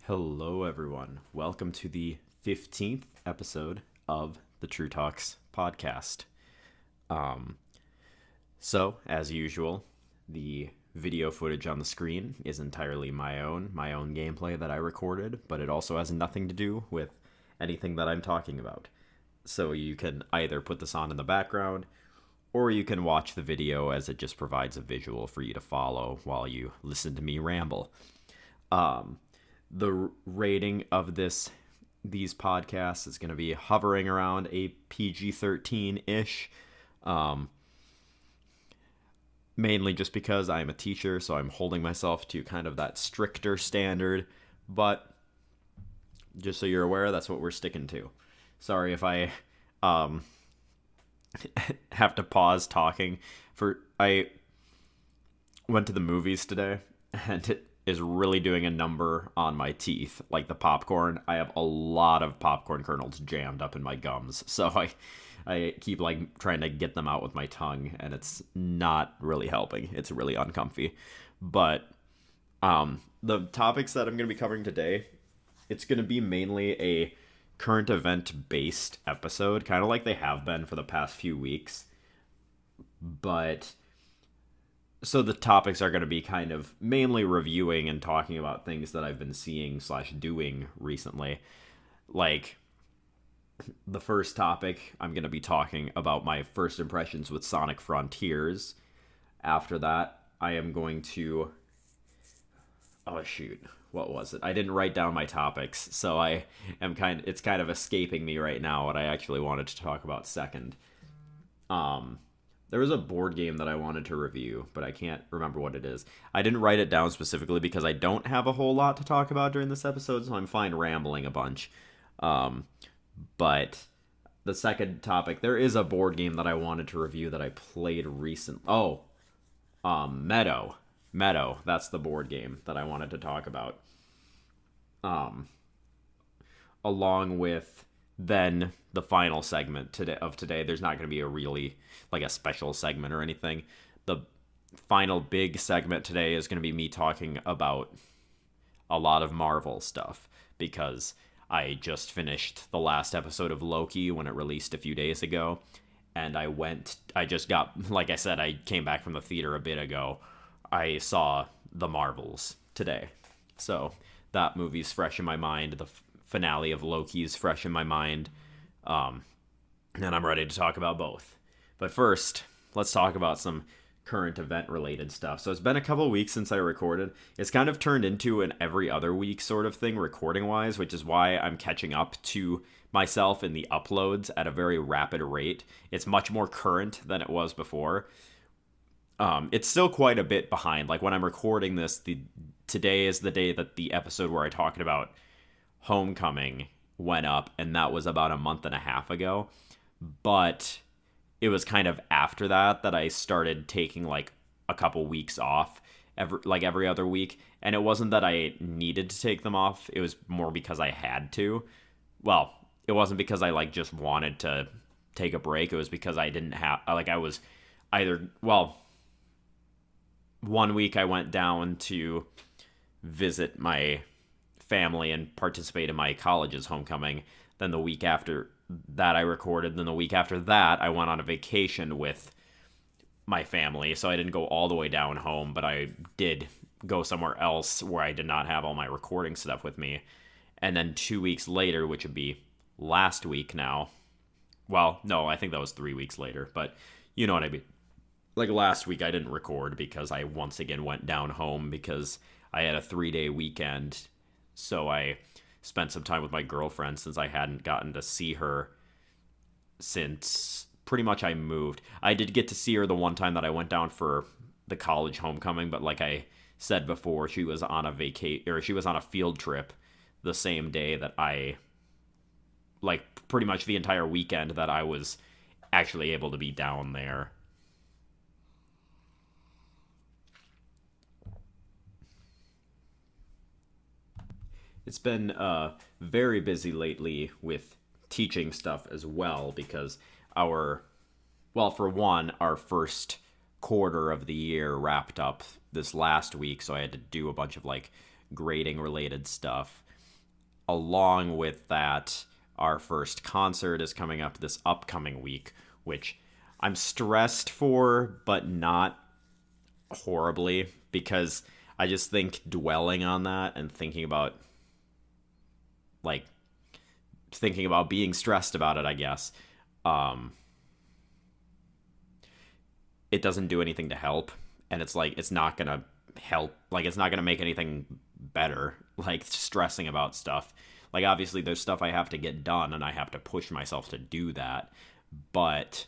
Hello, everyone. Welcome to the 15th episode of the True Talks podcast. Um, as usual, the video footage on the screen is entirely my own gameplay that I recorded, but it also has nothing to do with anything that I'm talking about. So you can either put this on in the background, or you can watch the video as it just provides a visual for you to follow while you listen to me ramble. The rating of these podcasts is going to be hovering around a PG-13-ish. Mainly just because I'm a teacher, so I'm holding myself to kind of that stricter standard. But just so you're aware, that's what we're sticking to. Sorry if I have to pause talking. I went to the movies today, and it is really doing a number on my teeth. Like the popcorn, I have a lot of popcorn kernels jammed up in my gums, so I keep like trying to get them out with my tongue, and it's not really helping. It's really uncomfy. But the topics that I'm going to be covering today, it's going to be mainly a current event based episode, kind of like they have been for the past few weeks. But so the topics are going to be kind of mainly reviewing and talking about things that I've been seeing / doing recently. Like the first topic, I'm going to be talking about my first impressions with Sonic Frontiers. After that, I am going to... Oh, shoot. What was it? I didn't write down my topics, so it's kind of escaping me right now what I actually wanted to talk about second. There was a board game that I wanted to review, but I can't remember what it is. I didn't write it down specifically because I don't have a whole lot to talk about during this episode, so I'm fine rambling a bunch. But the second topic, there is a board game that I wanted to review that I played recently. Meadow. Meadow, that's the board game that I wanted to talk about. Along with then the final segment today. There's not going to be a really like a special segment or anything. The final big segment today is going to be me talking about a lot of Marvel stuff, because I just finished the last episode of Loki when it released a few days ago, and I just got, like I said, I came back from the theater a bit ago. I saw The Marvels today, so that movie's fresh in my mind. The finale of Loki is fresh in my mind, and I'm ready to talk about both. But first, let's talk about some current event related stuff. So it's been a couple weeks since I recorded. It's kind of turned into an every other week sort of thing recording wise, which is why I'm catching up to myself in the uploads at a very rapid rate. It's much more current than it was before. It's still quite a bit behind. Like when I'm recording this, today is the day that the episode where I talked about Homecoming went up, and that was about a month and a half ago. But it was kind of after that I started taking like a couple weeks off every other week. And it wasn't that I needed to take them off. It was more because I had to. Well, it wasn't because I like just wanted to take a break. It was because I didn't have, like I was either, well, one week I went down to visit my family and participate in my college's homecoming. Then the week after that I recorded. Then the week after that I went on a vacation with my family, so I didn't go all the way down home, but I did go somewhere else where I did not have all my recording stuff with me. And then 2 weeks later, which would be last week now, well, no, I think that was 3 weeks later, but you know what I mean. Like last week I didn't record because I once again went down home because I had a 3-day weekend. So I spent some time with my girlfriend since I hadn't gotten to see her since pretty much I moved. I did get to see her the one time that I went down for the college homecoming, but like I said before, she was on a field trip the same day that like pretty much the entire weekend that I was actually able to be down there. It's been very busy lately with teaching stuff as well, because for one, our first quarter of the year wrapped up this last week, so I had to do a bunch of like grading related stuff. along with that, our first concert is coming up this upcoming week, which I'm stressed for, but not horribly, because I just think dwelling on that and like thinking about being stressed about it, I guess, um, it doesn't do anything to help. And it's like, it's not going to help. Like, it's not going to make anything better. Like, stressing about stuff. Like, obviously, there's stuff I have to get done, and I have to push myself to do that. But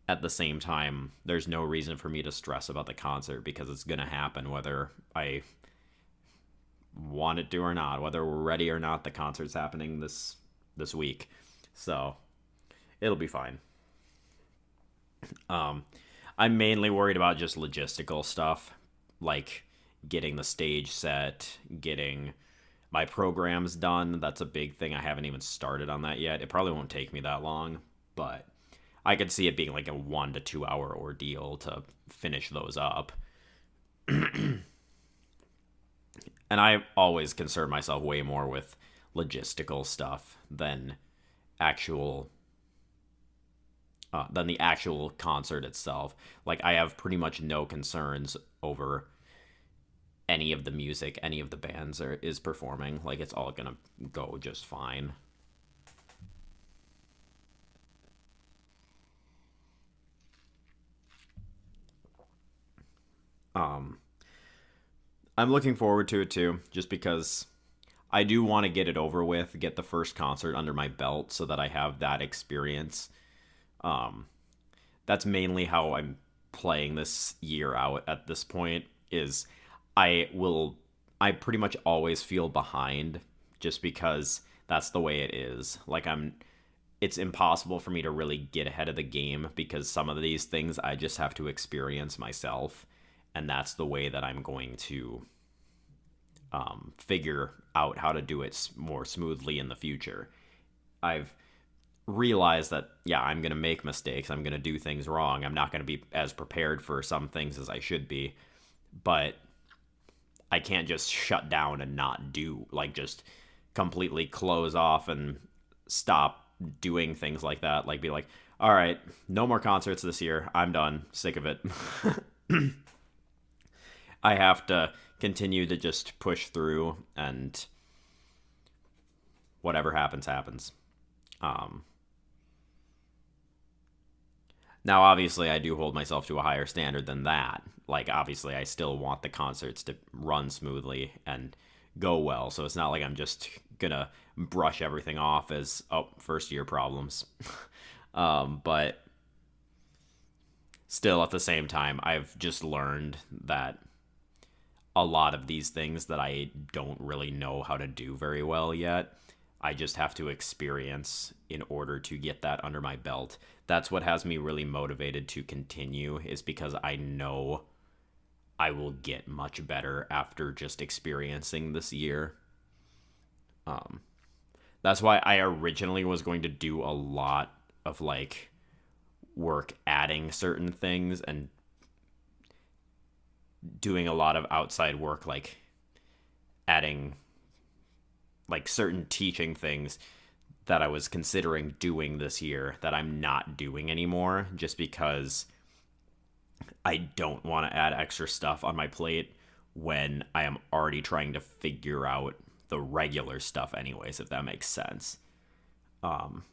at the same time, there's no reason for me to stress about the concert because it's going to happen whether I want it to or not, whether we're ready or not. The concert's happening this week. So, it'll be fine. I'm mainly worried about just logistical stuff, like getting the stage set, getting my programs done. That's a big thing. I haven't even started on that yet. It probably won't take me that long, but I could see it being like a 1 to 2 hour ordeal to finish those up. And I always concern myself way more with logistical stuff actual than the actual concert itself. Like, I have pretty much no concerns over any of the music any of the bands is performing. Like, it's all gonna go just fine. Um, I'm looking forward to it too, just because I do want to get it over with, get the first concert under my belt so that I have that experience. Um, that's mainly how I'm playing this year out at this point is I will I pretty much always feel behind just because that's the way it is. Like, it's impossible for me to really get ahead of the game because some of these things I just have to experience myself, and that's the way that I'm going to figure out how to do it more smoothly in the future. I've realized that, yeah, I'm going to make mistakes. I'm going to do things wrong. I'm not going to be as prepared for some things as I should be. But I can't just shut down and not do, like, just completely close off and stop doing things like that. Like, be like, all right, no more concerts this year. I'm done. Sick of it. I have to continue to just push through, and whatever happens, happens. Um, Now, obviously, I do hold myself to a higher standard than that. Like, obviously, I still want the concerts to run smoothly and go well. So it's not like I'm just gonna brush everything off as, oh, first year problems. But still, at the same time, I've just learned that a lot of these things that I don't really know how to do very well yet, I just have to experience in order to get that under my belt. That's what has me really motivated to continue, is because I know I will get much better after just experiencing this year. Um, that's why I originally was going to do a lot of, like, work adding certain things and doing a lot of outside work, like adding, like, certain teaching things that I was considering doing this year that I'm not doing anymore, just because I don't want to add extra stuff on my plate when I am already trying to figure out the regular stuff anyways, if that makes sense. Um,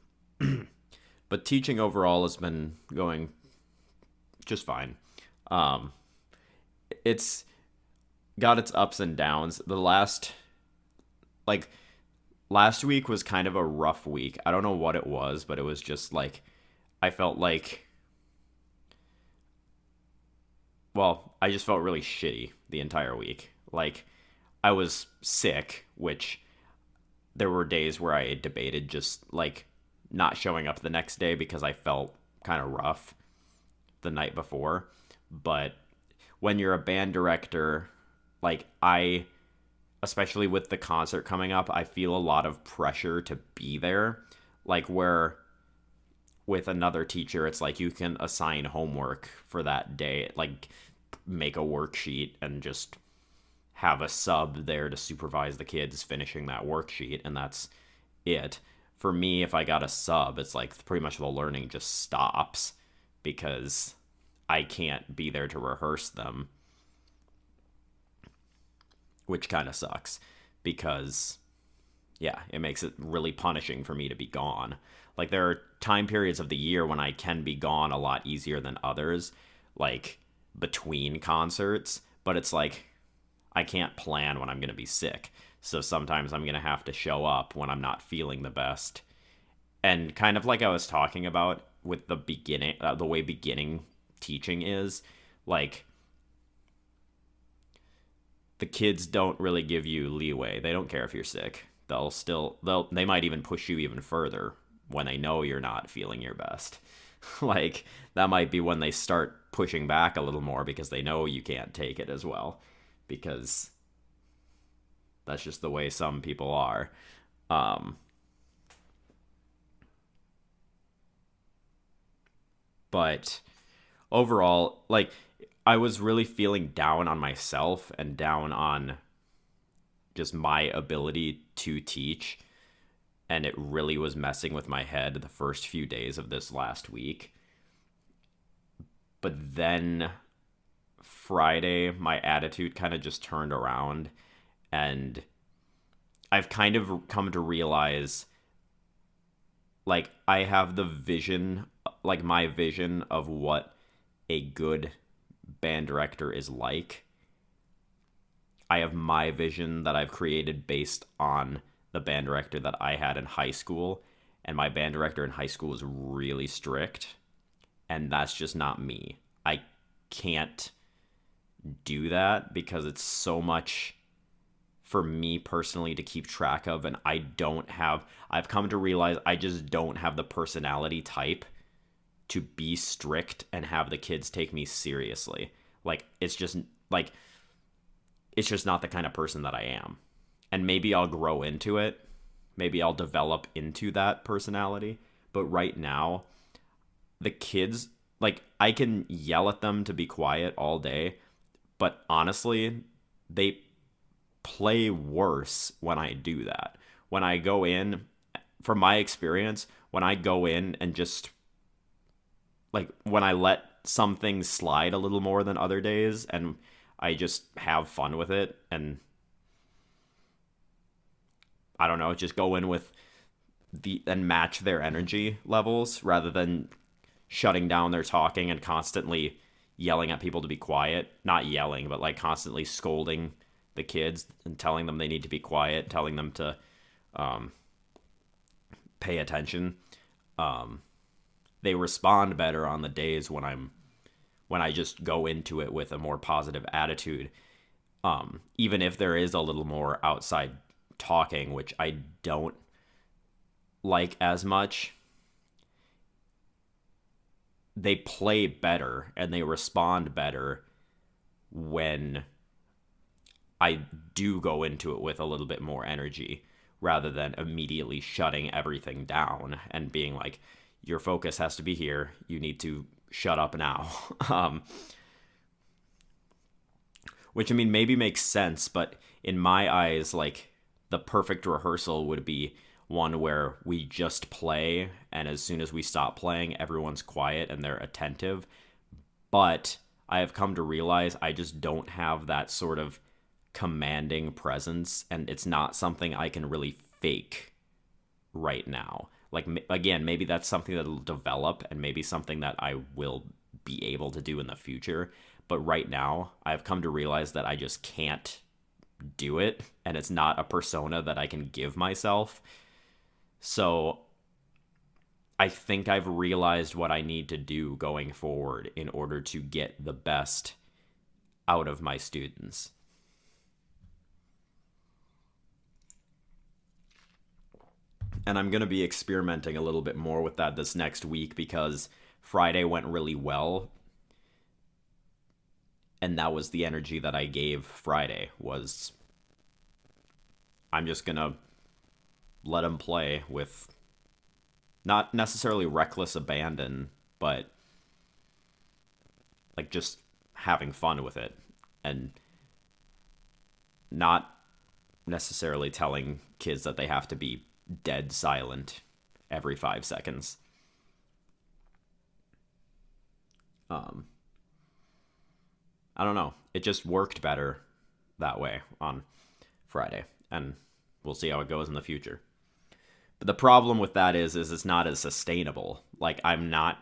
but teaching overall has been going just fine. Um, it's got its ups and downs. Like, last week was kind of a rough week. I don't know what it was, but it was just like, I felt like, well, I just felt really shitty the entire week. Like, I was sick, which there were days where I debated just, like, not showing up the next day because I felt kind of rough the night before. But when you're a band director, like, especially with the concert coming up, I feel a lot of pressure to be there. Like, where with another teacher, it's like you can assign homework for that day, like make a worksheet and just have a sub there to supervise the kids finishing that worksheet, and that's it. For me, if I got a sub, it's like pretty much the learning just stops because I can't be there to rehearse them, which kind of sucks because, yeah, it makes it really punishing for me to be gone. Like, there are time periods of the year when I can be gone a lot easier than others, like between concerts, but it's like I can't plan when I'm going to be sick. So sometimes I'm going to have to show up when I'm not feeling the best. And kind of like I was talking about with the beginning, the way beginning teaching is, like, the kids don't really give you leeway. They don't care if you're sick. They might even push you even further when they know you're not feeling your best. Like, that might be when they start pushing back a little more because they know you can't take it as well, because that's just the way some people are. But overall, like, I was really feeling down on myself and down on just my ability to teach, and it really was messing with my head the first few days of this last week. But then Friday, my attitude kind of just turned around, and I've kind of come to realize, like, I have the vision, like, my vision of what a good band director is like. I have my vision that I've created based on the band director that I had in high school, and my band director in high school was really strict, and that's just not me. I can't do that because it's so much for me personally to keep track of, and I've come to realize I just don't have the personality type to be strict and have the kids take me seriously. Like, it's just not the kind of person that I am. And maybe I'll grow into it. Maybe I'll develop into that personality. But right now, the kids, like, I can yell at them to be quiet all day, but honestly, they play worse when I do that. When I go in, from my experience, when I go in and just, like, when I let some things slide a little more than other days and I just have fun with it, and I don't know, just go in with and match their energy levels rather than shutting down their talking and constantly yelling at people to be quiet. Not yelling, but like constantly scolding the kids and telling them they need to be quiet, telling them to pay attention. They respond better on the days when I just go into it with a more positive attitude. Even if there is a little more outside talking, which I don't like as much, they play better and they respond better when I do go into it with a little bit more energy rather than immediately shutting everything down and being like, your focus has to be here. You need to shut up now. Which, I mean, maybe makes sense, but in my eyes, like, the perfect rehearsal would be one where we just play, and as soon as we stop playing, everyone's quiet and they're attentive. But I have come to realize I just don't have that sort of commanding presence, and it's not something I can really fake right now. Like, again, maybe that's something that'll develop and maybe something that I will be able to do in the future. But right now, I've come to realize that I just can't do it, and it's not a persona that I can give myself. So I think I've realized what I need to do going forward in order to get the best out of my students. And I'm going to be experimenting a little bit more with that this next week because Friday went really well. And that was the energy that I gave Friday, was I'm just going to let them play with not necessarily reckless abandon, but like just having fun with it. And not necessarily telling kids that they have to be dead silent every 5 seconds. Um, I don't know. It just worked better that way on Friday, and we'll see how it goes in the future. But the problem with that is it's not as sustainable. Like, I'm not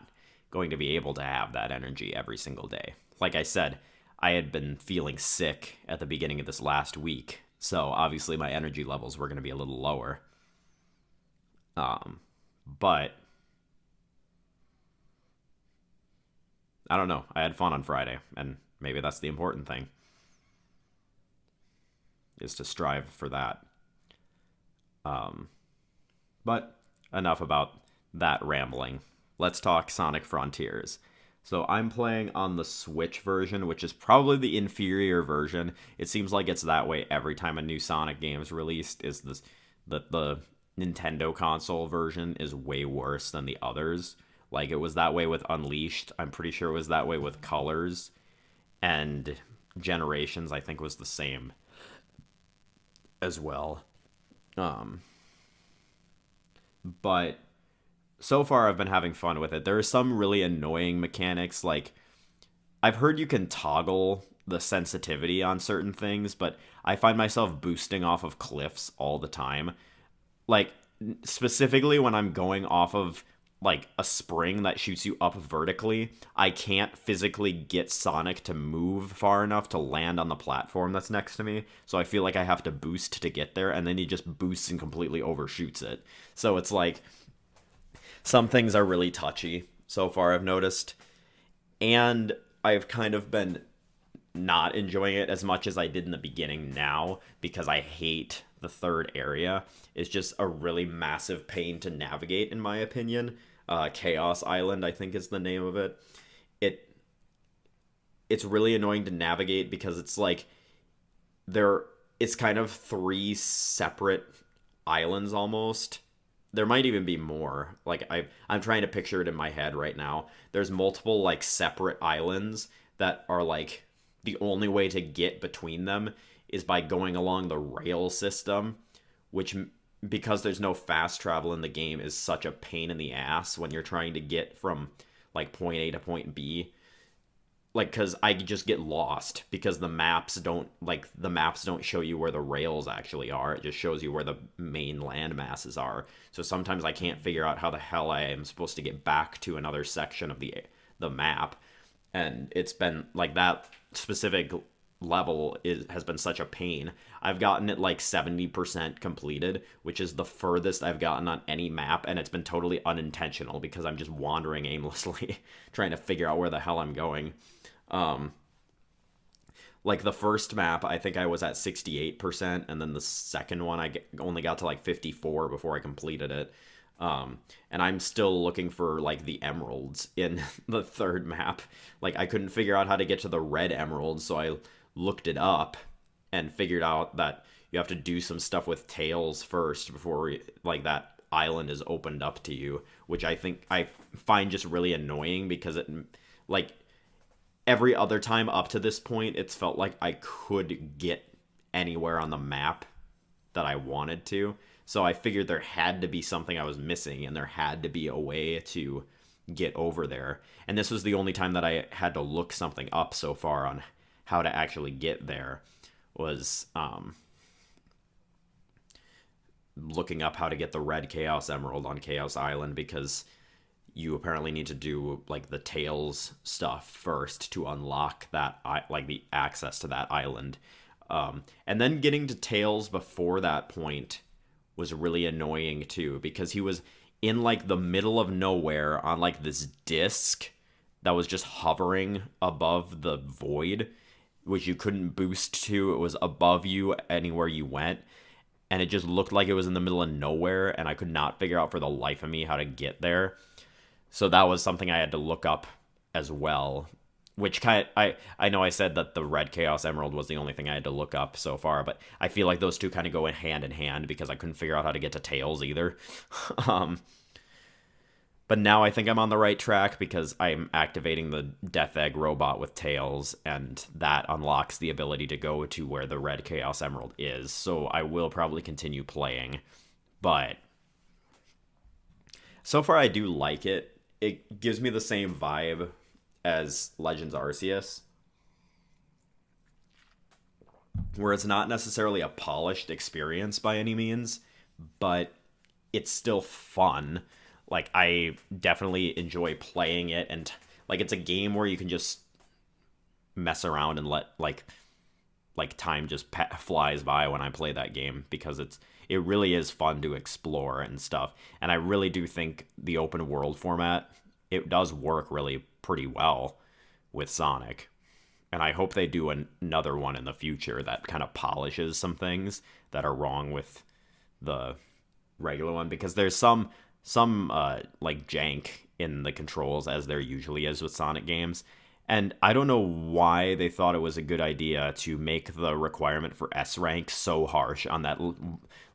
going to be able to have that energy every single day. Like I said, I had been feeling sick at the beginning of this last week, so obviously my energy levels were going to be a little lower. But I don't know. I had fun on Friday, and maybe that's the important thing, is to strive for that. But enough about that rambling. Let's talk Sonic Frontiers. So I'm playing on the Switch version, which is probably the inferior version. It seems like it's that way every time a new Sonic game is released. Is this the Nintendo console version is way worse than the others. Like, it was that way with Unleashed. I'm pretty sure it was that way with Colors, and Generations, I think, was the same as well. But so far I've been having fun with it. There are some really annoying mechanics, like I've heard you can toggle the sensitivity on certain things, but I find myself boosting off of cliffs all the time. Like, specifically when I'm going off of like a spring that shoots you up vertically, I can't physically get Sonic to move far enough to land on the platform that's next to me. So I feel like I have to boost to get there, and then he just boosts and completely overshoots it. So it's like, some things are really touchy so far, I've noticed. And I've kind of been not enjoying it as much as I did in the beginning now, because I hate the third area. It's just a really massive pain to navigate, in my opinion. Chaos Island, I think, is the name of it. It's really annoying to navigate because it's like it's kind of three separate islands almost. There might even be more. Like, I'm trying to picture it in my head right now. There's multiple like separate islands that are like the only way to get between them is by going along the rail system, which, because there's no fast travel in the game, is such a pain in the ass when you're trying to get from like point A to point B. Like, because I just get lost because the maps don't show you where the rails actually are. It just shows you where the main land masses are. So sometimes I can't figure out how the hell I am supposed to get back to another section of the map. And it's been like, that specific level has been such a pain. I've gotten it like 70% completed, which is the furthest I've gotten on any map, and it's been totally unintentional because I'm just wandering aimlessly trying to figure out where the hell I'm going. Like, the first map, I think I was at 68%, and then the second one I only got to like 54 before I completed it. And I'm still looking for like the emeralds in the third map. Like, I couldn't figure out how to get to the red emeralds, so I looked it up and figured out that you have to do some stuff with tails first before like that island is opened up to you, which I find just really annoying because it, like, every other time up to this point, it's felt like I could get anywhere on the map that I wanted to. So I figured there had to be something I was missing, and there had to be a way to get over there. And this was the only time that I had to look something up so far on how to actually get there, was looking up how to get the red Chaos Emerald on Chaos Island, because you apparently need to do like the Tails stuff first to unlock that, like, the access to that island. And then getting to Tails before that point was really annoying too, because he was in like the middle of nowhere on like this disc that was just hovering above the void, which you couldn't boost to. It was above you anywhere you went, and it just looked like it was in the middle of nowhere, and I could not figure out for the life of me how to get there. So that was something I had to look up as well, which I know I said that the red Chaos Emerald was the only thing I had to look up so far, but I feel like those two kind of go hand in hand because I couldn't figure out how to get to Tails either. But now I think I'm on the right track because I'm activating the Death Egg robot with tails, and that unlocks the ability to go to where the red Chaos Emerald is. So I will probably continue playing. But so far I do like it. It gives me the same vibe as Legends Arceus, where it's not necessarily a polished experience by any means, but it's still fun. Like, I definitely enjoy playing it, and like it's a game where you can just mess around and let time just flies by when I play that game, because it really is fun to explore and stuff. And I really do think the open world format, it does work really pretty well with Sonic. And I hope they do another one in the future that kind of polishes some things that are wrong with the regular one, because there's some like jank in the controls, as there usually is with Sonic games. And I don't know why they thought it was a good idea to make the requirement for S rank so harsh on that.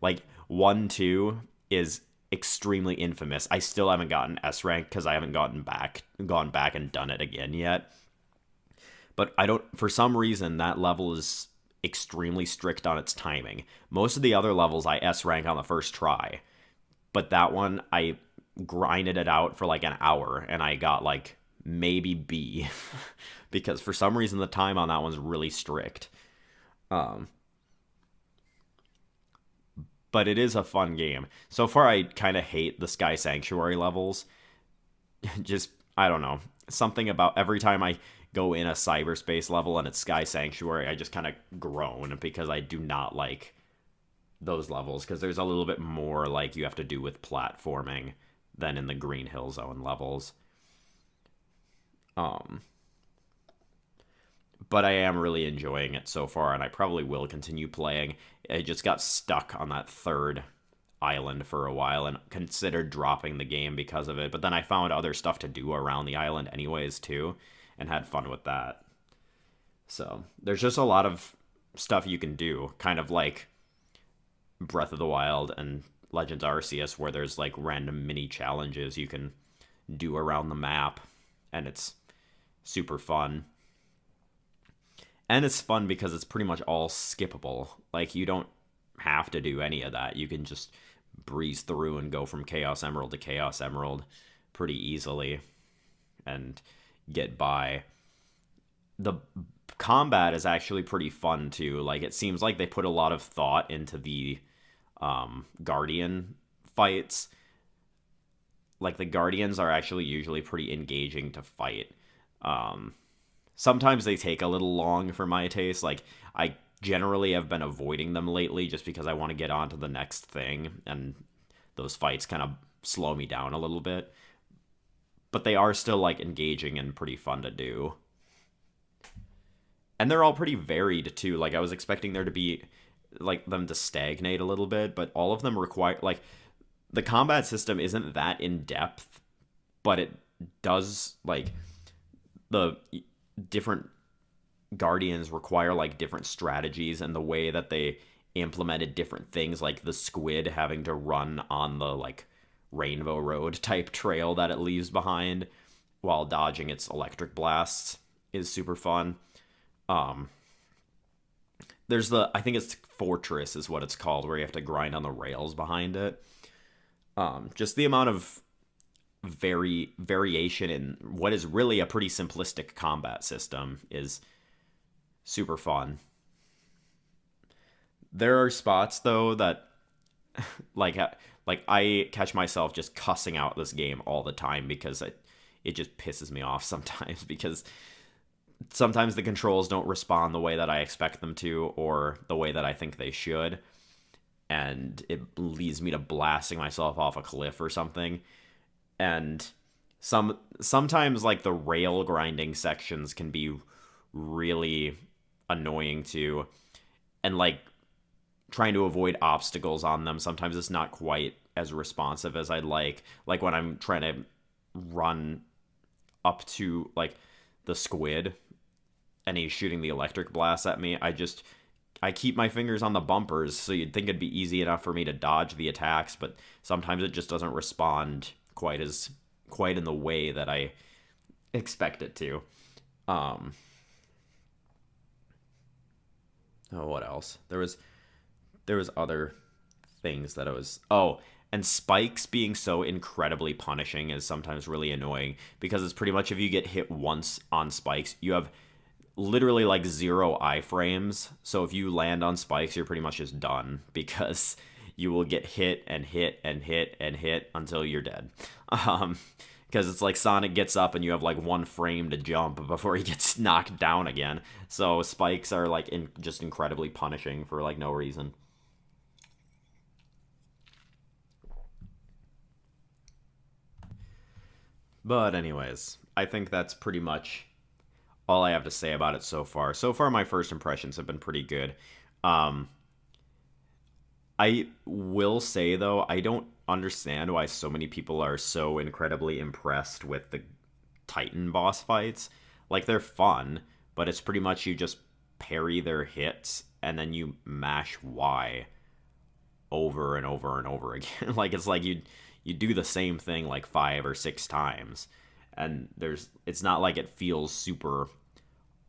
Like 1-2 is extremely infamous. I still haven't gotten S rank because I haven't gone back and done it again yet. But for some reason, that level is extremely strict on its timing. Most of the other levels I S rank on the first try, but that one I grinded it out for like an hour and I got like maybe B because for some reason the time on that one's really strict. But it is a fun game. So far I kind of hate the Sky Sanctuary levels. Just, I don't know, something about every time I go in a cyberspace level and it's Sky Sanctuary, I just kind of groan because I do not like those levels, because there's a little bit more like you have to do with platforming than in the Green Hill Zone levels. But I am really enjoying it so far, and I probably will continue playing. I just got stuck on that third island for a while and considered dropping the game because of it, but then I found other stuff to do around the island anyways too, and had fun with that. So there's just a lot of stuff you can do, kind of like Breath of the Wild and Legends Arceus, where there's like random mini challenges you can do around the map, and it's super fun. And it's fun because it's pretty much all skippable. Like, you don't have to do any of that. You can just breeze through and go from Chaos Emerald to Chaos Emerald pretty easily and get by. The combat is actually pretty fun too. Like, it seems like they put a lot of thought into the Guardian fights. Like, the Guardians are actually usually pretty engaging to fight. Sometimes they take a little long for my taste. Like, I generally have been avoiding them lately just because I want to get on to the next thing, and those fights kind of slow me down a little bit. But they are still, like, engaging and pretty fun to do. And they're all pretty varied, too. Like, I was expecting there to be, like, them to stagnate a little bit, but all of them require, like, the combat system isn't that in-depth, but it does, like, the different Guardians require like different strategies, and the way that they implemented different things, like the squid having to run on the like Rainbow Road type trail that it leaves behind while dodging its electric blasts, is super fun. There's I think it's Fortress is what it's called, where you have to grind on the rails behind it. Just the amount of variation in what is really a pretty simplistic combat system is super fun. There are spots though that like I catch myself just cussing out this game all the time because it just pisses me off sometimes, because sometimes the controls don't respond the way that I expect them to, or the way that I think they should, and it leads me to blasting myself off a cliff or something. And sometimes like the rail grinding sections can be really annoying too, and like trying to avoid obstacles on them, sometimes it's not quite as responsive as I'd like when I'm trying to run up to like the squid and he's shooting the electric blast at me. I keep my fingers on the bumpers, so you'd think it'd be easy enough for me to dodge the attacks, but sometimes it just doesn't respond quite as quite in the way that I expect it to. Um, oh, what else? There was other things that I was. Oh, and spikes being so incredibly punishing is sometimes really annoying because it's pretty much if you get hit once on spikes, you have literally like 0 iframes. So if you land on spikes, you're pretty much just done because you will get hit and hit and hit and hit until you're dead. Um, because it's like Sonic gets up and you have like 1 frame to jump before he gets knocked down again. So spikes are like just incredibly punishing for like no reason. But anyways, I think that's pretty much all I have to say about it so far. So far, my first impressions have been pretty good. Um, I will say though, I don't understand why so many people are so incredibly impressed with the Titan boss fights. Like they're fun, but it's pretty much you just parry their hits and then you mash Y over and over and over again. Like it's like you do the same thing like 5 or 6 times, and it's not like it feels super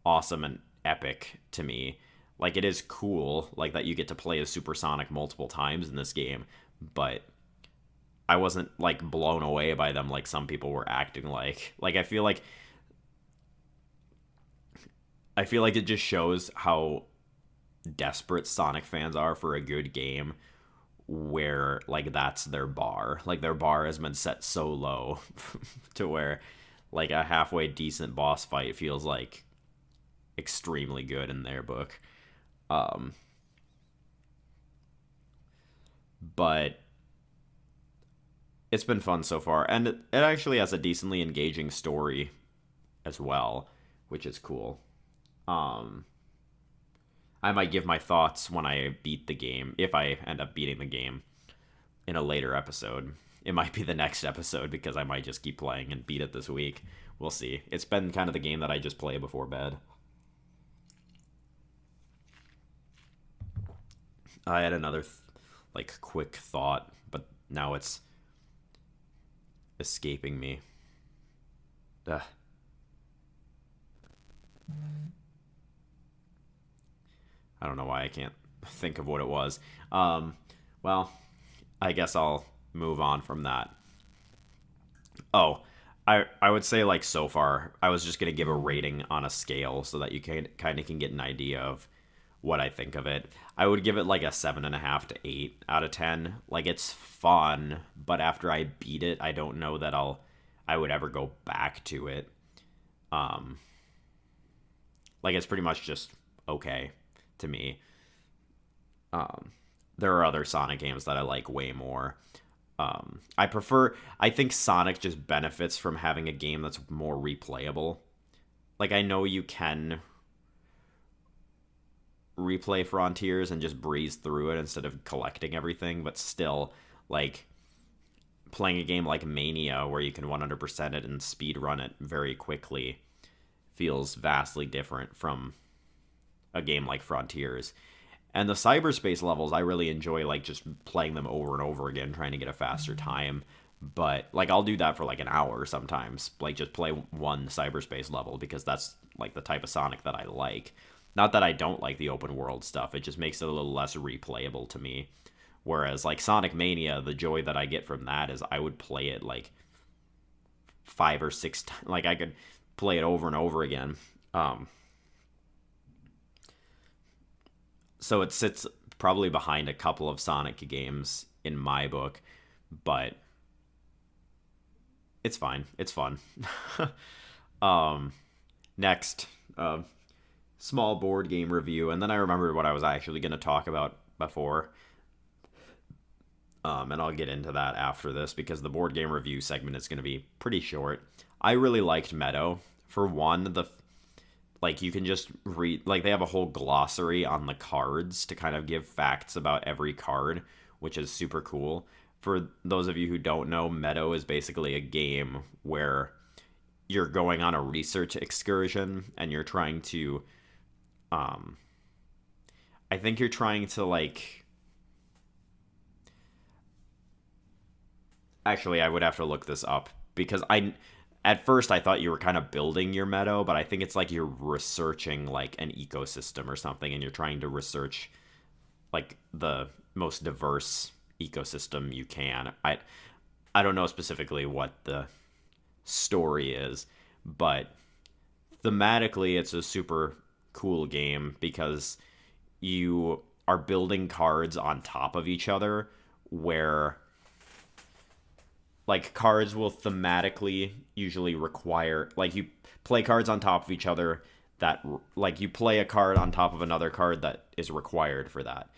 awesome and epic to me. Like it is cool, like that you get to play as Supersonic multiple times in this game, but I wasn't like blown away by them like some people were acting like. Like I feel like it just shows how desperate Sonic fans are for a good game where like that's their bar. Like their bar has been set so low to where like a halfway decent boss fight feels like extremely good in their book. Um but it's been fun so far, and it actually has a decently engaging story as well, which is cool. Um I might give my thoughts when I beat the game, if I end up beating the game in a later episode. It might be the next episode because I might just keep playing and beat it this week. We'll see. It's been kind of the game that I just play before bed. I had another like quick thought, but now it's escaping me. Ugh. I don't know why I can't think of what it was. Well, I guess I'll move on from that. Oh, I would say like so far, I was just gonna give a rating on a scale so that you can kind of can get an idea of what I think of it. I would give it like a 7.5 to 8 out of 10. Like it's fun, but after I beat it, I don't know that I would ever go back to it. Um, like it's pretty much just okay to me. Um, there are other Sonic games that I like way more. I think Sonic just benefits from having a game that's more replayable. Like, I know you can replay Frontiers and just breeze through it instead of collecting everything, but still, like, playing a game like Mania where you can 100% it and speed run it very quickly feels vastly different from a game like Frontiers. And the cyberspace levels, I really enjoy, like, just playing them over and over again, trying to get a faster time. But, like, I'll do that for, like, an hour sometimes. Like, just play one cyberspace level because that's, like, the type of Sonic that I like. Not that I don't like the open world stuff. It just makes it a little less replayable to me. Whereas, like, Sonic Mania, the joy that I get from that is I would play it, like, 5 or 6 times. Like, I could play it over and over again. So it sits probably behind a couple of Sonic games in my book, but it's fine. It's fun. um, Next, small board game review, and then I remembered what I was actually going to talk about before. And I'll get into that after this because the board game review segment is going to be pretty short. I really liked Meadow. For one, like you can just read, like they have a whole glossary on the cards to kind of give facts about every card, which is super cool. For those of you who don't know, Meadow is basically a game where you're going on a research excursion and you're trying to I think you're trying to like, actually I would have to look this up because at first I thought you were kind of building your meadow, but I think it's like you're researching like an ecosystem or something, and you're trying to research like the most diverse ecosystem you can. I don't know specifically what the story is, but thematically it's a super cool game because you are building cards on top of each other, where like cards will thematically usually require, like, you play cards on top of each other that, like, you play a card on top of another card that is required for that,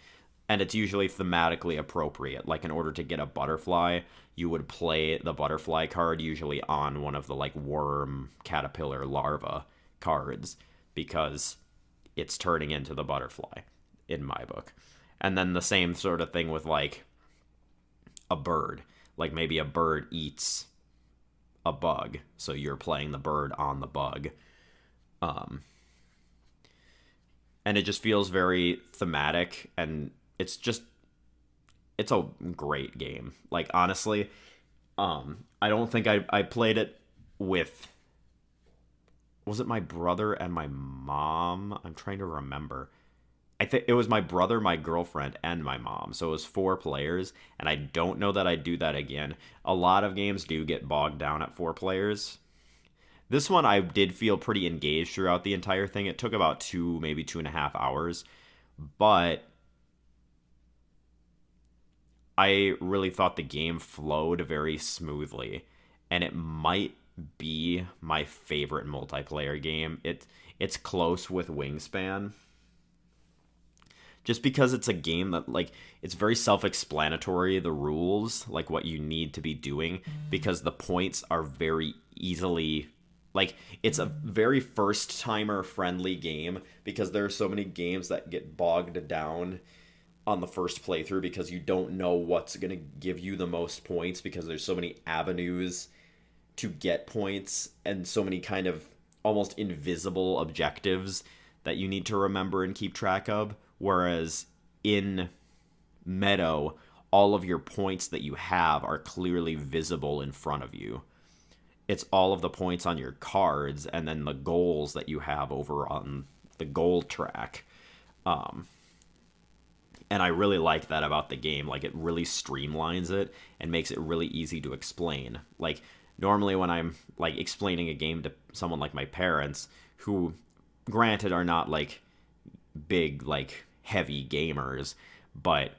and it's usually thematically appropriate. Like, in order to get a butterfly, you would play the butterfly card usually on one of the like worm, caterpillar, larva cards, because it's turning into the butterfly in my book. And then the same sort of thing with like a bird. Like maybe a bird eats a bug, so you're playing the bird on the bug. Um, and it just feels very thematic, and it's a great game. Like, honestly, I don't think I played it with, was it my brother and my mom? I'm trying to remember. I think it was my brother, my girlfriend, and my mom. So it was 4 players, and I don't know that I'd do that again. A lot of games do get bogged down at 4 players. This one I did feel pretty engaged throughout the entire thing. It took about 2, maybe 2.5 hours, but I really thought the game flowed very smoothly, and it might be my favorite multiplayer game. It's close with Wingspan, just because it's a game that, like, it's very self-explanatory, the rules, like what you need to be doing, because the points are very easily, like, it's a very first timer friendly game, because there are so many games that get bogged down on the first playthrough because you don't know what's going to give you the most points, because there's so many avenues to get points and so many kind of almost invisible objectives that you need to remember and keep track of. Whereas in Meadow, all of your points that you have are clearly visible in front of you. It's all of the points on your cards and then the goals that you have over on the goal track. And I really like that about the game. Like, it really streamlines it and makes it really easy to explain. Like, normally when I'm like explaining a game to someone like my parents, who granted are not like big, like, heavy gamers, but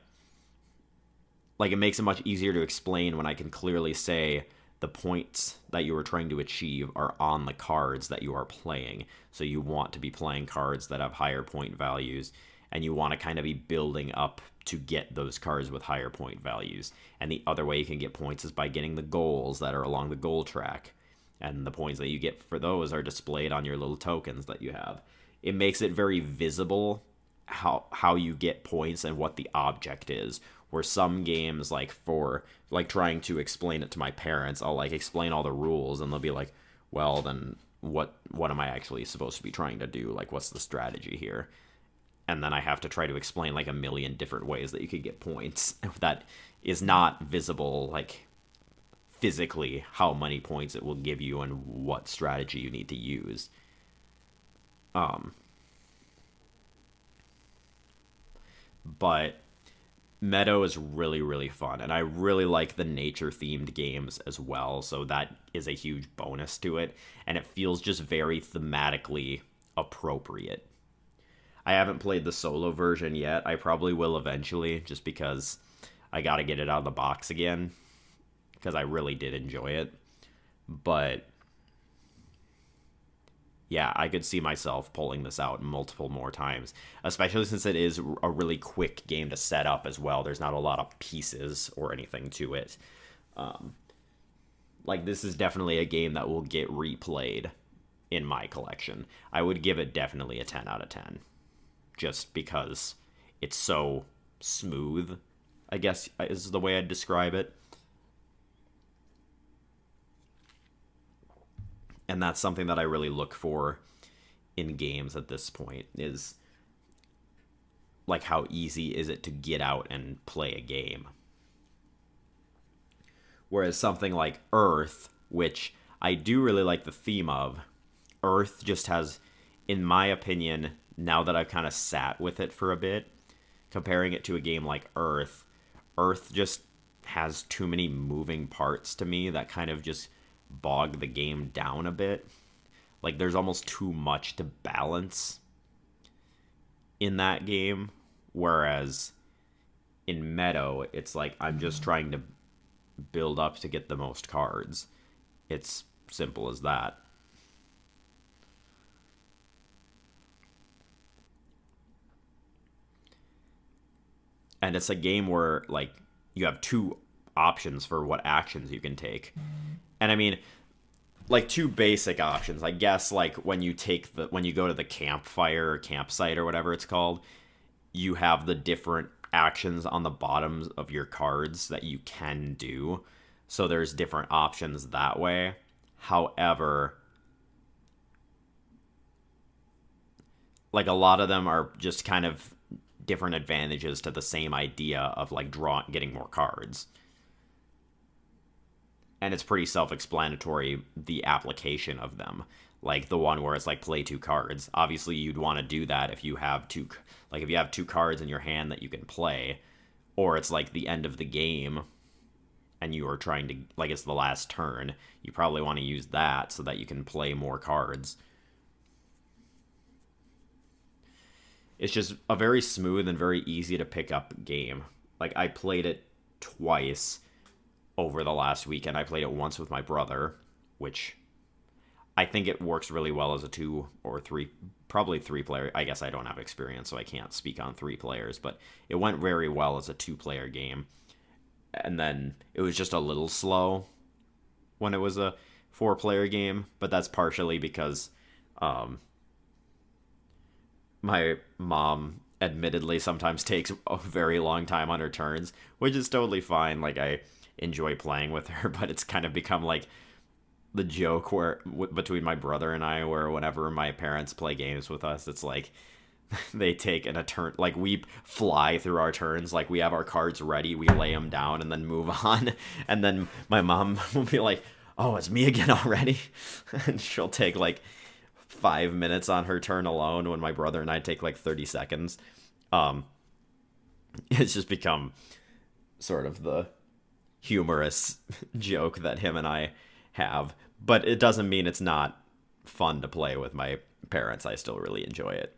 like, it makes it much easier to explain when I can clearly say the points that you are trying to achieve are on the cards that you are playing. So you want to be playing cards that have higher point values, and you want to kind of be building up to get those cards with higher point values. And the other way you can get points is by getting the goals that are along the goal track, and the points that you get for those are displayed on your little tokens that you have. It makes it very visible how you get points and what the object is. Where some games, like, for like trying to explain it to my parents, I'll like explain all the rules and they'll be like, well, then what am I actually supposed to be trying to do? Like, what's the strategy here? And then I have to try to explain like a million different ways that you could get points that is not visible, like, physically, how many points it will give you and what strategy you need to use. But Meadow is really, really fun, and I really like the nature-themed games as well, so that is a huge bonus to it, and it feels just very thematically appropriate. I haven't played the solo version yet. I probably will eventually, just because I gotta get it out of the box again, because I really did enjoy it. But yeah, I could see myself pulling this out multiple more times, especially since it is a really quick game to set up as well. There's not a lot of pieces or anything to it. Like, this is definitely a game that will get replayed in my collection. I would give it definitely a 10 out of 10, just because it's so smooth, I guess is the way I'd describe it. And that's something that I really look for in games at this point, is like, how easy is it to get out and play a game. Whereas something like Earth, which I do really like the theme of. Earth just has, in my opinion, now that I've kind of sat with it for a bit, comparing it to a game like Earth just has too many moving parts to me that kind of just bog the game down a bit. Like there's almost too much to balance in that game, whereas in Meadow, it's like I'm just trying to build up to get the most cards. It's simple as that. And it's a game where like you have two options for what actions you can take. And I mean, like two basic options, I guess, like when you go to the campfire or campsite or whatever it's called, you have the different actions on the bottoms of your cards that you can do. So there's different options that way. However, like a lot of them are just kind of different advantages to the same idea of like getting more cards. And it's pretty self-explanatory, the application of them. Like the one where it's like play two cards. Obviously, you'd want to do that if you have two cards in your hand that you can play, or it's like the end of the game and you are trying to, like, it's the last turn. You probably want to use that so that you can play more cards. It's just a very smooth and very easy to pick up game. Like I played it twice over the last weekend. I played it once with my brother, which I think it works really well as a 2 or 3, probably 3 player. I guess I don't have experience, so I can't speak on 3 players, but it went very well as a 2-player game. And then it was just a little slow when it was a 4-player game, but that's partially because my mom admittedly sometimes takes a very long time on her turns, which is totally fine. Like I enjoy playing with her, but it's kind of become like the joke where between my brother and I, where whenever my parents play games with us, it's like they take in a turn, like we fly through our turns, like we have our cards ready, we lay them down and then move on, and then my mom will be like, oh, it's me again already. And she'll take like 5 minutes on her turn alone when my brother and I take like 30 seconds. It's just become sort of the humorous joke that him and I have, but it doesn't mean it's not fun to play with my parents. I still really enjoy it.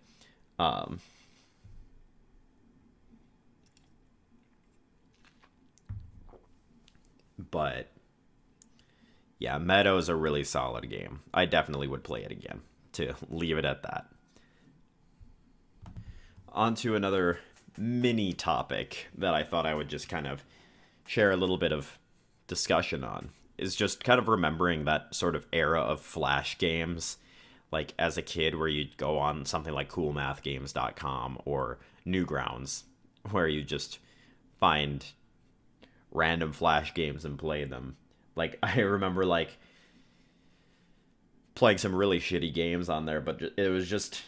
But yeah, Meadow's a really solid game. I definitely would play it again, to leave it at that. On to another mini topic that I thought I would just kind of share a little bit of discussion on, is just kind of remembering that sort of era of Flash games, like as a kid, where you'd go on something like coolmathgames.com or Newgrounds, where you just find random Flash games and play them. Like I remember like playing some really shitty games on there, but it was just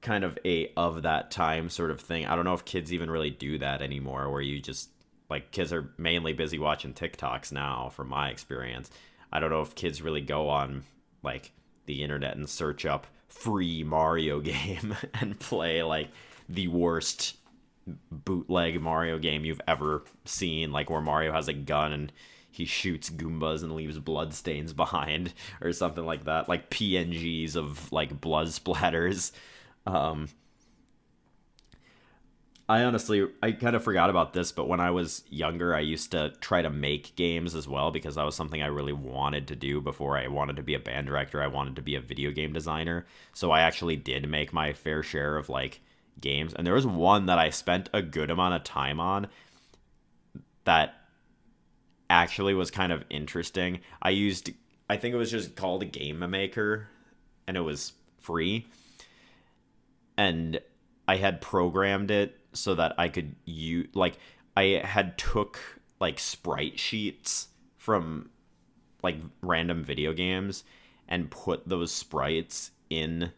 kind of of that time sort of thing. I don't know if kids even really do that anymore, where you just, like, kids are mainly busy watching TikToks now, from my experience. I don't know if kids really go on like the internet and search up free Mario game and play like the worst bootleg Mario game you've ever seen, like where Mario has a gun and he shoots Goombas and leaves blood stains behind, or something like that, like PNGs of like blood splatters. I kind of forgot about this, but when I was younger, I used to try to make games as well, because that was something I really wanted to do before I wanted to be a band director. I wanted to be a video game designer. So I actually did make my fair share of like games. And there was one that I spent a good amount of time on that actually was kind of interesting. I think it was just called a Game Maker, and it was free. And I had programmed it so that I could use, like, I had took like sprite sheets from like random video games and put those sprites in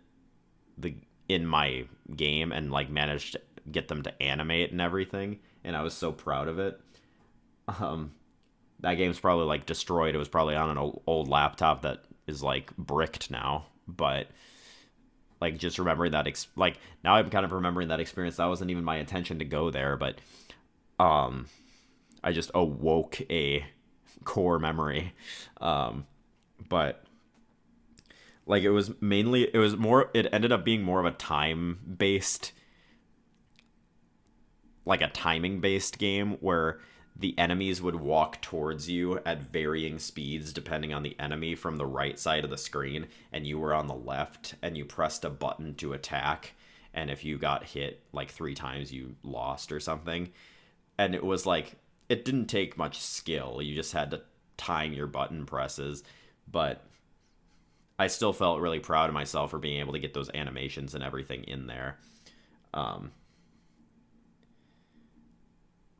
my game, and like managed to get them to animate and everything, and I was so proud of it. that game's probably like destroyed. It was probably on an old laptop that is like bricked now. But like just remembering that, like now I'm kind of remembering that experience. That wasn't even my intention to go there, but um, I just awoke a core memory. But like it ended up being more of a timing based game where the enemies would walk towards you at varying speeds depending on the enemy from the right side of the screen, and you were on the left and you pressed a button to attack, and if you got hit like 3 times you lost or something. And it was like, it didn't take much skill, you just had to time your button presses, but I still felt really proud of myself for being able to get those animations and everything in there. um,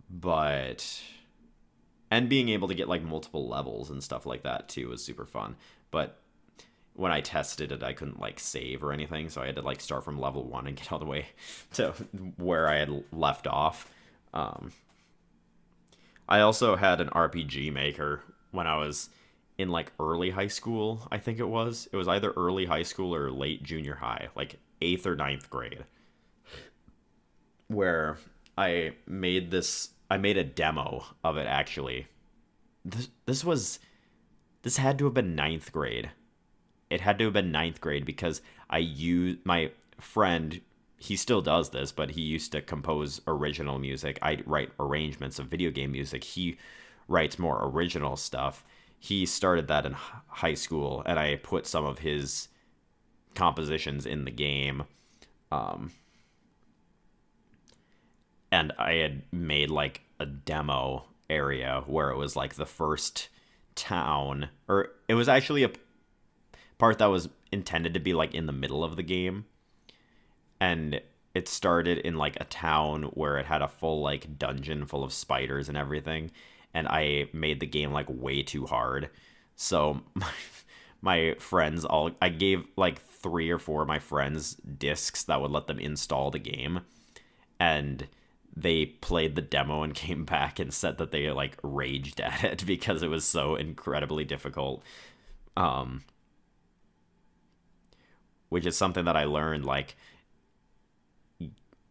but and being able to get like multiple levels and stuff like that too was super fun. But when I tested it, I couldn't like save or anything, so I had to like start from level 1 and get all the way to where I had left off. I also had an RPG maker when I was in like early high school. I think it was either early high school or late junior high, like 8th or ninth grade, where I made a demo of it actually. This had to have been ninth grade. It had to have been ninth grade because I used my friend. He still does this, but he used to compose original music. I write arrangements of video game music. He writes more original stuff. He started that in high school, and I put some of his compositions in the game. And I had made like a demo area where it was like the first town, or it was actually a part that was intended to be like in the middle of the game, and it started in like a town where it had a full like dungeon full of spiders and everything, and I made the game like way too hard. So my friends all I gave like 3 or 4 of my friends discs that would let them install the game, and they played the demo and came back and said that they like raged at it because it was so incredibly difficult. Which is something that I learned, like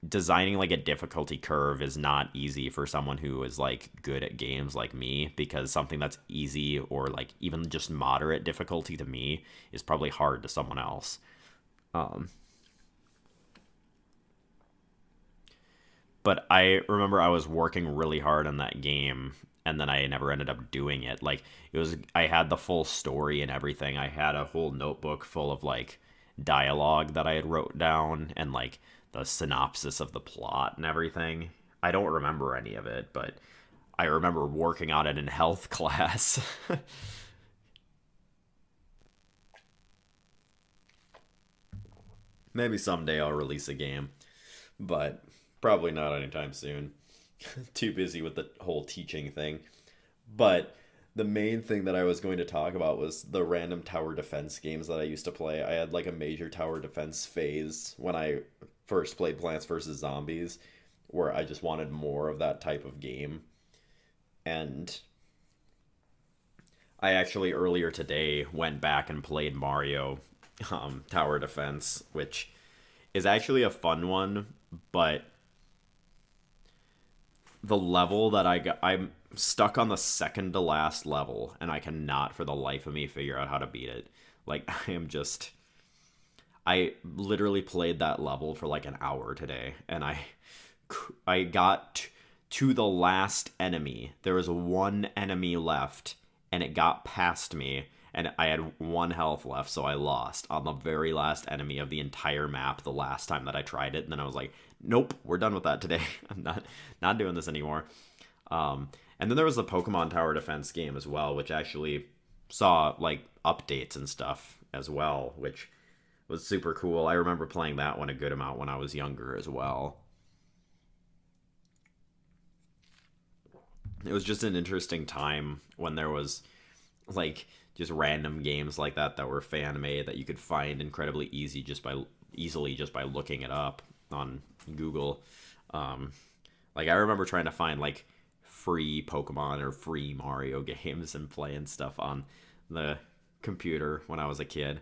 designing like a difficulty curve is not easy for someone who is like good at games like me, because something that's easy or like even just moderate difficulty to me is probably hard to someone else. Um, but I remember I was working really hard on that game, and then I never ended up doing it. Like I had the full story and everything. I had a whole notebook full of like dialogue that I had wrote down, and like the synopsis of the plot and everything. I don't remember any of it, but I remember working on it in health class. Maybe someday I'll release a game, but probably not anytime soon. Too busy with the whole teaching thing. But the main thing that I was going to talk about was the random tower defense games that I used to play. I had like a major tower defense phase when I first played Plants vs. Zombies, where I just wanted more of that type of game. And I actually earlier today went back and played Mario Tower Defense, which is actually a fun one, but the level that I'm stuck on the second to last level, and I cannot for the life of me figure out how to beat it. Like, I literally played that level for like an hour today, and I got to the last enemy. There was one enemy left, and it got past me, and I had 1 health left, so I lost on the very last enemy of the entire map the last time that I tried it. And then I was like, nope, we're done with that today. I'm not doing this anymore. And then there was the Pokemon Tower Defense game as well, which actually saw like updates and stuff as well, which was super cool. I remember playing that one a good amount when I was younger as well. It was just an interesting time when there was like just random games like that were fan made that you could find incredibly easily just by looking it up on Google. Like I remember trying to find like free Pokemon or free Mario games and playing stuff on the computer when I was a kid.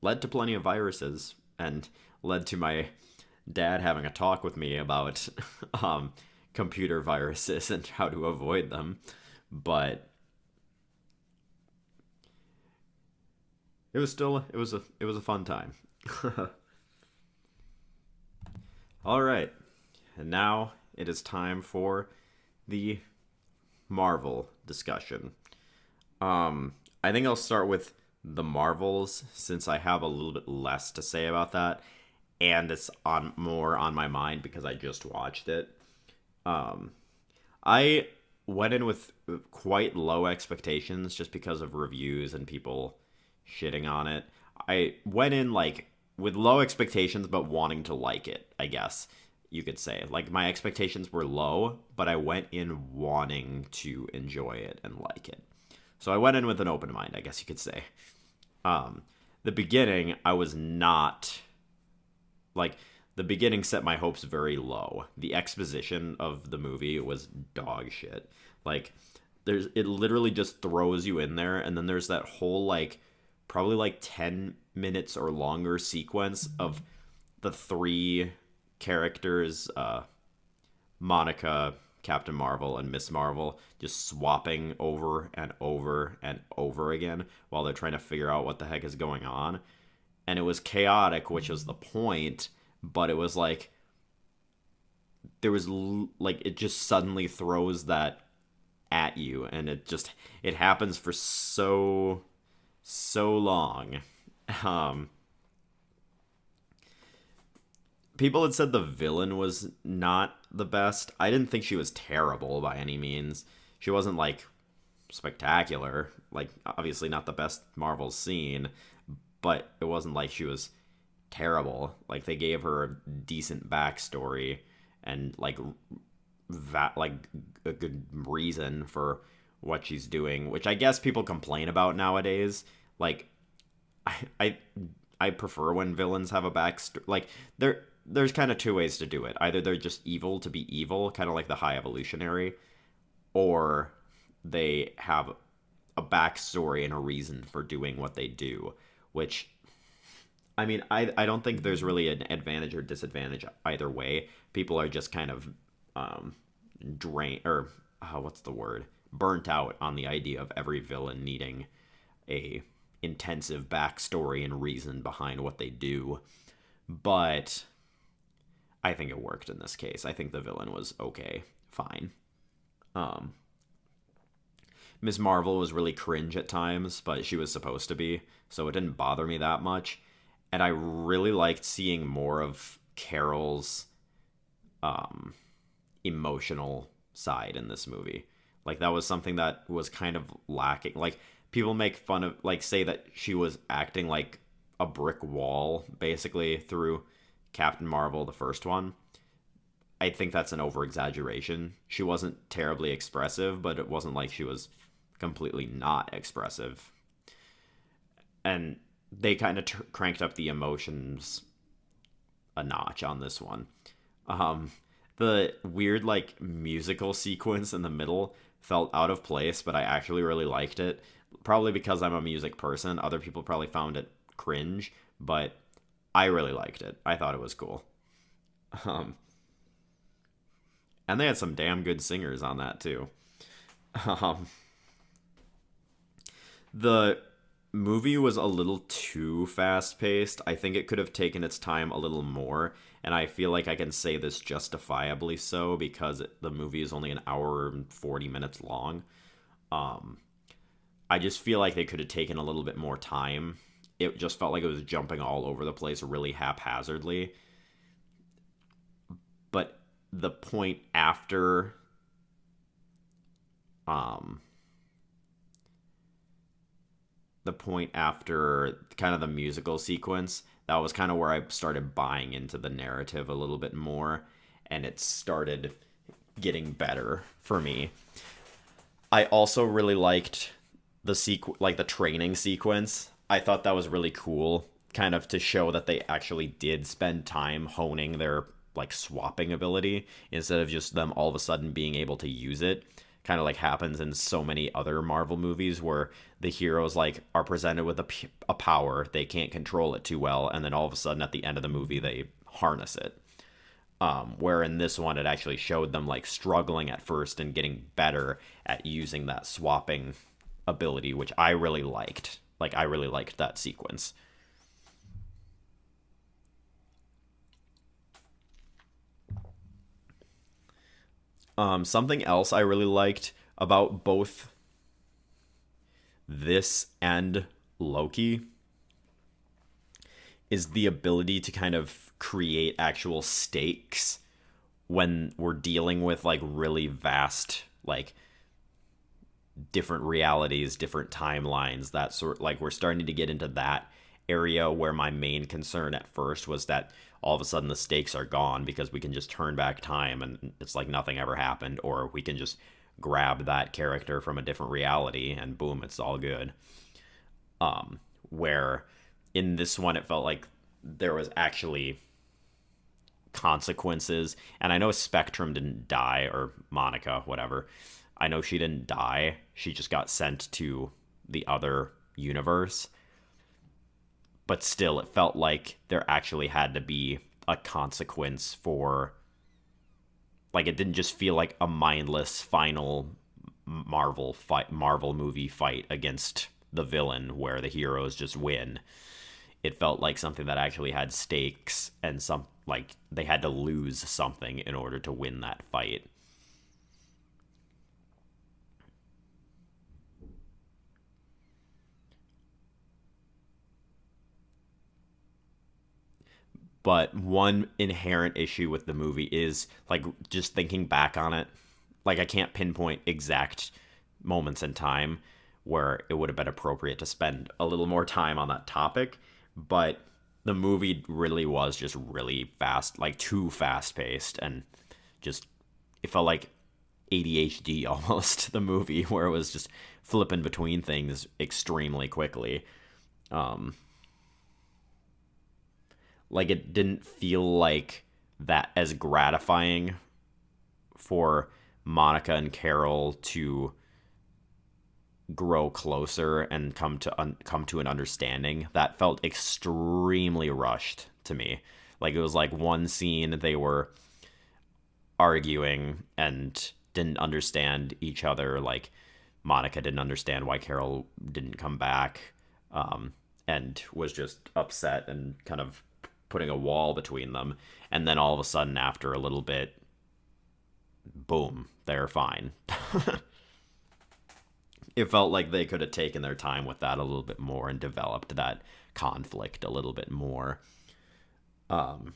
Led to plenty of viruses and led to my dad having a talk with me about computer viruses and how to avoid them. But it was a fun time. All right. And now it is time for the Marvel discussion. I think I'll start with the Marvels since I have a little bit less to say about that, and it's on more on my mind because I just watched it. I went in with quite low expectations just because of reviews and people shitting on it. I went in like with low expectations but wanting to like it, I guess you could say. Like my expectations were low, but I went in wanting to enjoy it and like it. So I went in with an open mind, I guess you could say. The beginning, I was not like the beginning set my hopes very low. The exposition of the movie was dog shit. Like it literally just throws you in there, and then there's that whole like probably like 10 minutes or longer sequence of the three characters, Monica, Captain Marvel, and Miss Marvel, just swapping over and over and over again while they're trying to figure out what the heck is going on. And it was chaotic, which was the point, but it was like there was like it just suddenly throws that at you, and it happens for so long. People had said the villain was not the best. I didn't think she was terrible by any means. She wasn't like spectacular, like obviously not the best Marvel's seen, but it wasn't like she was terrible. Like they gave her a decent backstory and like a good reason for what she's doing, which I guess people complain about nowadays. Like I prefer when villains have a backstory. Like there's kind of two ways to do it. Either they're just evil to be evil, kind of like the High Evolutionary, or they have a backstory and a reason for doing what they do, which, I mean, I don't think there's really an advantage or disadvantage either way. People are just kind of what's the word? Burnt out on the idea of every villain needing a intensive backstory and reason behind what they do. But I think it worked in this case. I think the villain was okay, fine. Ms. Marvel was really cringe at times, but she was supposed to be, so it didn't bother me that much. And I really liked seeing more of Carol's emotional side in this movie. Like that was something that was kind of lacking. Like people make fun of, like say that she was acting like a brick wall basically through Captain Marvel, the first one. I think that's an over-exaggeration. She wasn't terribly expressive, but it wasn't like she was completely not expressive. And they kind of cranked up the emotions a notch on this one. The weird, like, musical sequence in the middle felt out of place, but I actually really liked it. Probably because I'm a music person. Other people probably found it cringe, but I really liked it. I thought it was cool. And they had some damn good singers on that, too. The movie was a little too fast-paced. I think it could have taken its time a little more, and I feel like I can say this justifiably so because the movie is only an hour and 40 minutes long. I just feel like they could have taken a little bit more time. It just felt like it was jumping all over the place really haphazardly. But the point after kind of the musical sequence, that was kind of where I started buying into the narrative a little bit more, and it started getting better for me. I also really liked the training sequence. I thought that was really cool, kind of to show that they actually did spend time honing their like swapping ability instead of just them all of a sudden being able to use it. Kind of like happens in so many other Marvel movies where the heroes like are presented with a power, they can't control it too well, and then all of a sudden at the end of the movie they harness it. Where in this one it actually showed them like struggling at first and getting better at using that swapping ability, which I really liked. Like I really liked that sequence. Something else I really liked about both this and Loki is the ability to kind of create actual stakes when we're dealing with like really vast, like different realities, different timelines, that sort. Like we're starting to get into that area where my main concern at first was that all of a sudden the stakes are gone because we can just turn back time and it's like nothing ever happened, or we can just grab that character from a different reality and boom, it's all good. Where in this one it felt like there was actually consequences, and I know Spectrum didn't die, or Monica, whatever. I know she didn't die. She just got sent to the other universe. But still, it felt like there actually had to be a consequence for. Like, it didn't just feel like a mindless final Marvel movie fight against the villain where the heroes just win. It felt like something that actually had stakes and some like they had to lose something in order to win that fight. But one inherent issue with the movie is like just thinking back on it, like I can't pinpoint exact moments in time where it would have been appropriate to spend a little more time on that topic, but the movie really was just really fast, like too fast paced, and just it felt like ADHD almost, the movie, where it was just flipping between things extremely quickly. Um, like it didn't feel like that as gratifying for Monica and Carol to grow closer and come to an understanding. That felt extremely rushed to me. Like it was like one scene they were arguing and didn't understand each other. Like Monica didn't understand why Carol didn't come back, and was just upset and kind of putting a wall between them. And then all of a sudden, after a little bit, boom, they're fine. It felt like they could have taken their time with that a little bit more and developed that conflict a little bit more. Um,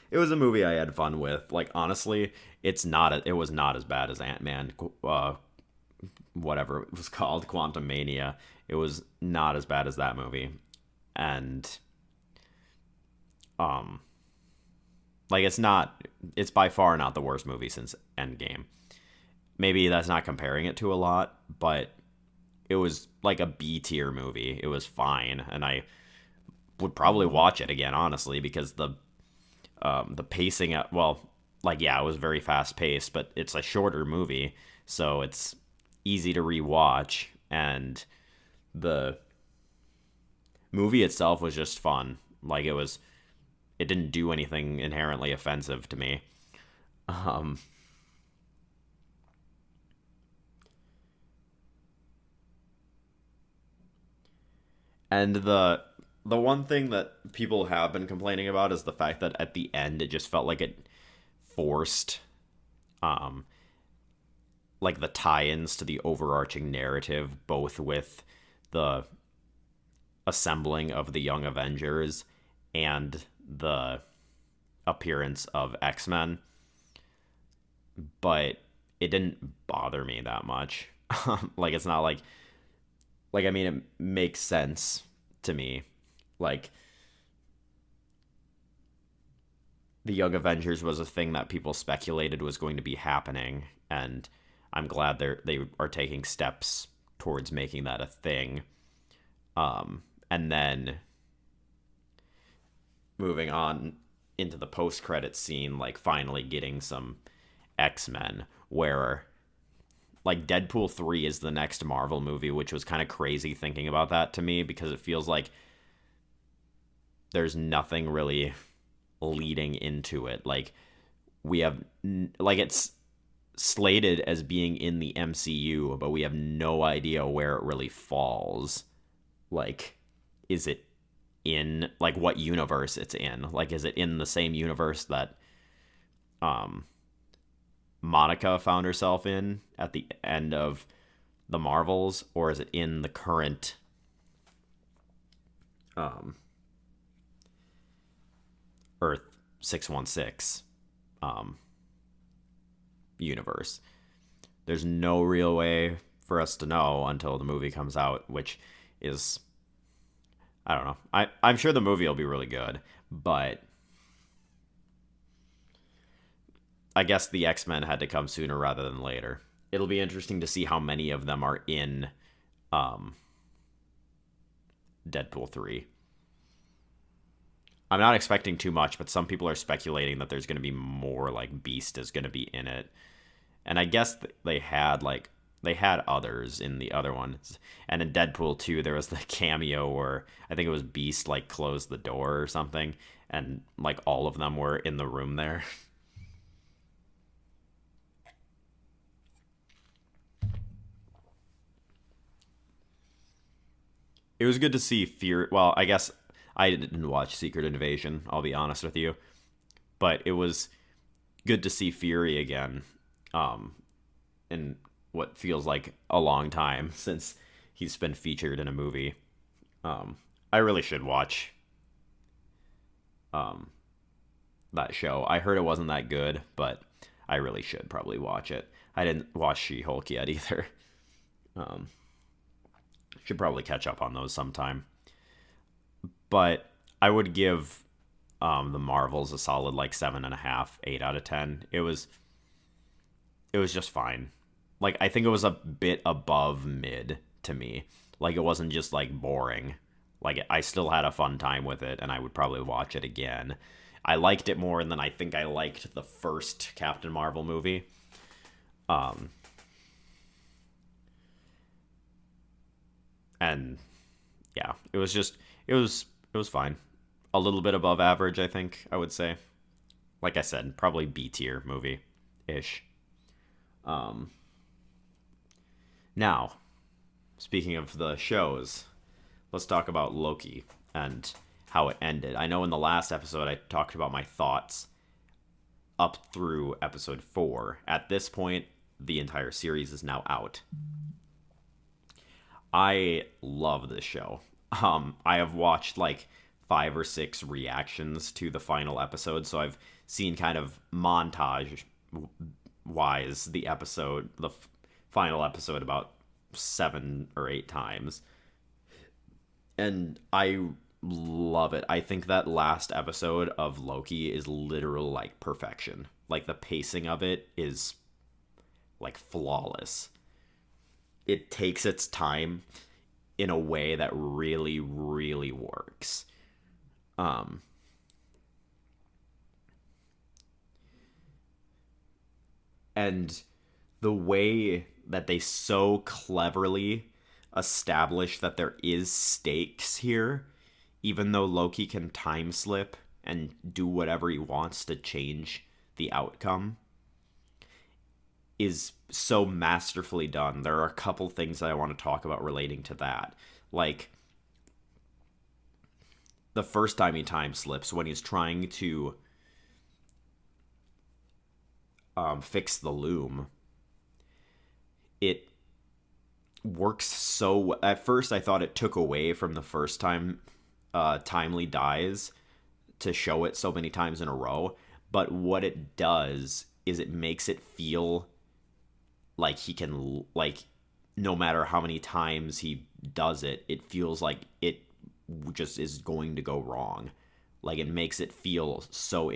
it was a movie I had fun with. Like honestly, it was not as bad as Ant-Man, whatever it was called, Quantum Mania. It was not as bad as that movie, and um, like it's by far not the worst movie since Endgame. Maybe that's not comparing it to a lot, but it was like a B tier movie. It was fine, and I would probably watch it again, honestly, because the pacing well, like yeah, it was very fast paced, but it's a shorter movie, so it's easy to rewatch, and the movie itself was just fun. Like it didn't do anything inherently offensive to me. Um, and the one thing that people have been complaining about is the fact that at the end it just felt like it forced um like the tie-ins to the overarching narrative, both with the assembling of the Young Avengers and the appearance of X-Men, but it didn't bother me that much. Like it's not like I mean it makes sense to me. Like the Young Avengers was a thing that people speculated was going to be happening, and I'm glad they are taking steps towards making that a thing. And then moving on into the post-credit scene, like finally getting some X-Men, where like Deadpool 3 is the next Marvel movie, which was kind of crazy thinking about that to me, because it feels like there's nothing really leading into it. Like we have like it's slated as being in the MCU, but we have no idea where it really falls. Like, is it in like what universe it's in? Like, is it in the same universe that Monica found herself in at the end of the Marvels, or is it in the current Earth 616 universe? There's no real way for us to know until the movie comes out, which is, I don't know. I'm sure the movie will be really good, but I guess the X-Men had to come sooner rather than later. It'll be interesting to see how many of them are in Deadpool 3. I'm not expecting too much, but some people are speculating that there's going to be more, like Beast is going to be in it. And I guess they had others in the other ones. And in Deadpool 2, there was the cameo where I think it was Beast like closed the door or something, and like all of them were in the room there. It was good to see Fear. Well, I guess I didn't watch Secret Invasion, I'll be honest with you. But it was good to see Fury again. In what feels like a long time since he's been featured in a movie. I really should watch that show. I heard it wasn't that good, but I really should probably watch it. I didn't watch She-Hulk yet either. Should probably catch up on those sometime. But I would give the Marvels a solid like 7.5, 8 out of 10. It was just fine. Like, I think it was a bit above mid to me. Like, it wasn't just like boring. Like, I still had a fun time with it, and I would probably watch it again. I liked it more than I think I liked the first Captain Marvel movie. And yeah, it was fine. A little bit above average, I think I would say. Like I said, probably B tier movie ish. Now, speaking of the shows, let's talk about Loki and how it ended. I know in the last episode I talked about my thoughts up through episode 4. At this point, the entire series is now out. I love this show. I have watched like 5 or 6 reactions to the final episode, so I've seen kind of montage wise the final episode about 7 or 8 times, and I love it. I think that last episode of Loki is literal like perfection. Like the pacing of it is like flawless. It takes its time in a way that really, really works. And the way that they so cleverly establish that there is stakes here, even though Loki can time slip and do whatever he wants to change the outcome, is so masterfully done. There are a couple things that I want to talk about relating to that. Like, the first time he time slips, when he's trying to fix the loom, it works so... At first, I thought it took away from the first time Timely dies to show it so many times in a row. But what it does is it makes it feel like he can, like, no matter how many times he does it, it feels like it just is going to go wrong. Like, it makes it feel so,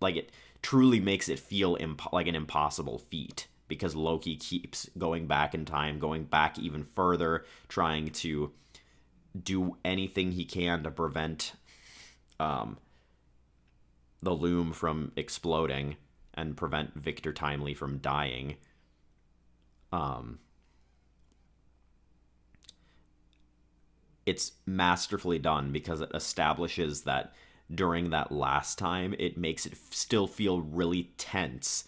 like, it truly makes it feel like an impossible feat, because Loki keeps going back in time, going back even further, trying to do anything he can to prevent the loom from exploding and prevent Victor Timely from dying. Um, it's masterfully done because it establishes that during that last time, it makes it still feel really tense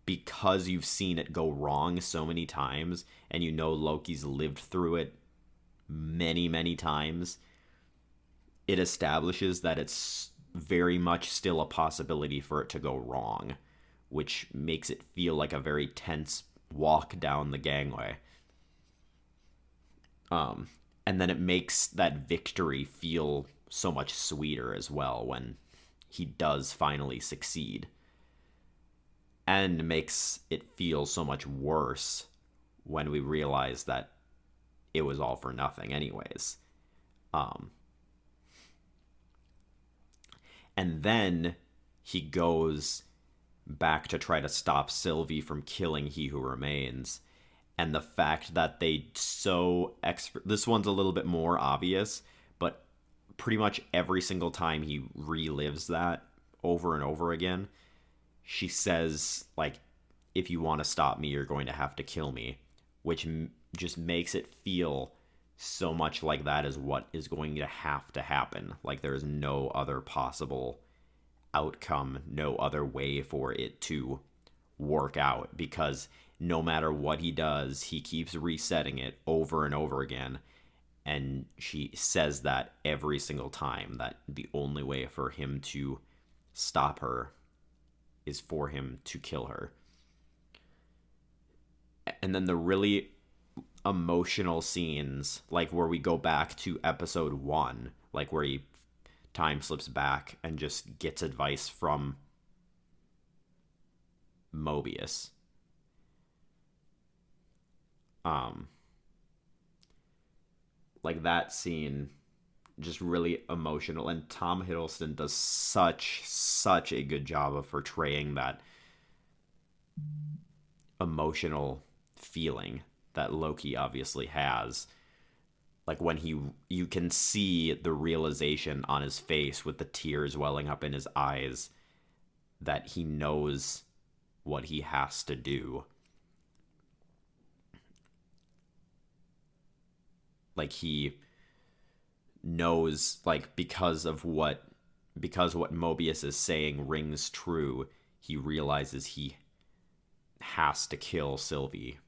because you've seen it go wrong so many times and you know Loki's lived through it many, many times. It establishes that it's very much still a possibility for it to go wrong, which makes it feel like a very tense walk down the gangway. Um, and then it makes that victory feel so much sweeter as well when he does finally succeed. And makes it feel so much worse when we realize that it was all for nothing, anyways. Um, and then he goes back to try to stop Sylvie from killing He Who Remains. And the fact that they this one's a little bit more obvious, but pretty much every single time he relives that over and over again, she says, like, if you want to stop me, you're going to have to kill me, which just makes it feel so much like that is what is going to have to happen. Like, there is no other possible outcome, no other way for it to work out, because no matter what he does, he keeps resetting it over and over again. And she says that every single time, that the only way for him to stop her is for him to kill her. And then the really emotional scenes, like where we go back to episode 1, like where he time slips back and just gets advice from Mobius. Like that scene, just really emotional, and Tom Hiddleston does such a good job of portraying that emotional feeling that Loki obviously has. Like when you can see the realization on his face with the tears welling up in his eyes that he knows what he has to do. Like he knows, like, because what Mobius is saying rings true, he realizes he has to kill Sylvie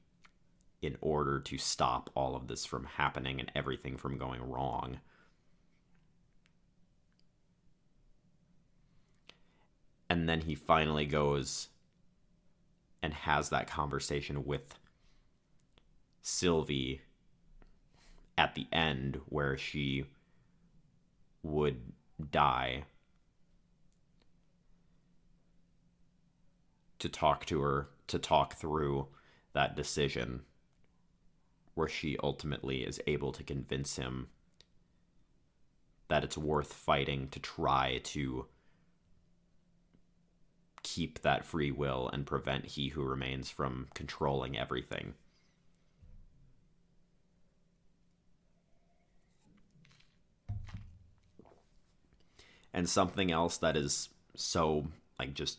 in order to stop all of this from happening and everything from going wrong. And then he finally goes and has that conversation with Sylvie at the end where she would die, to talk to her, to talk through that decision, where she ultimately is able to convince him that it's worth fighting to try to keep that free will and prevent He Who Remains from controlling everything. And something else that is so, like, just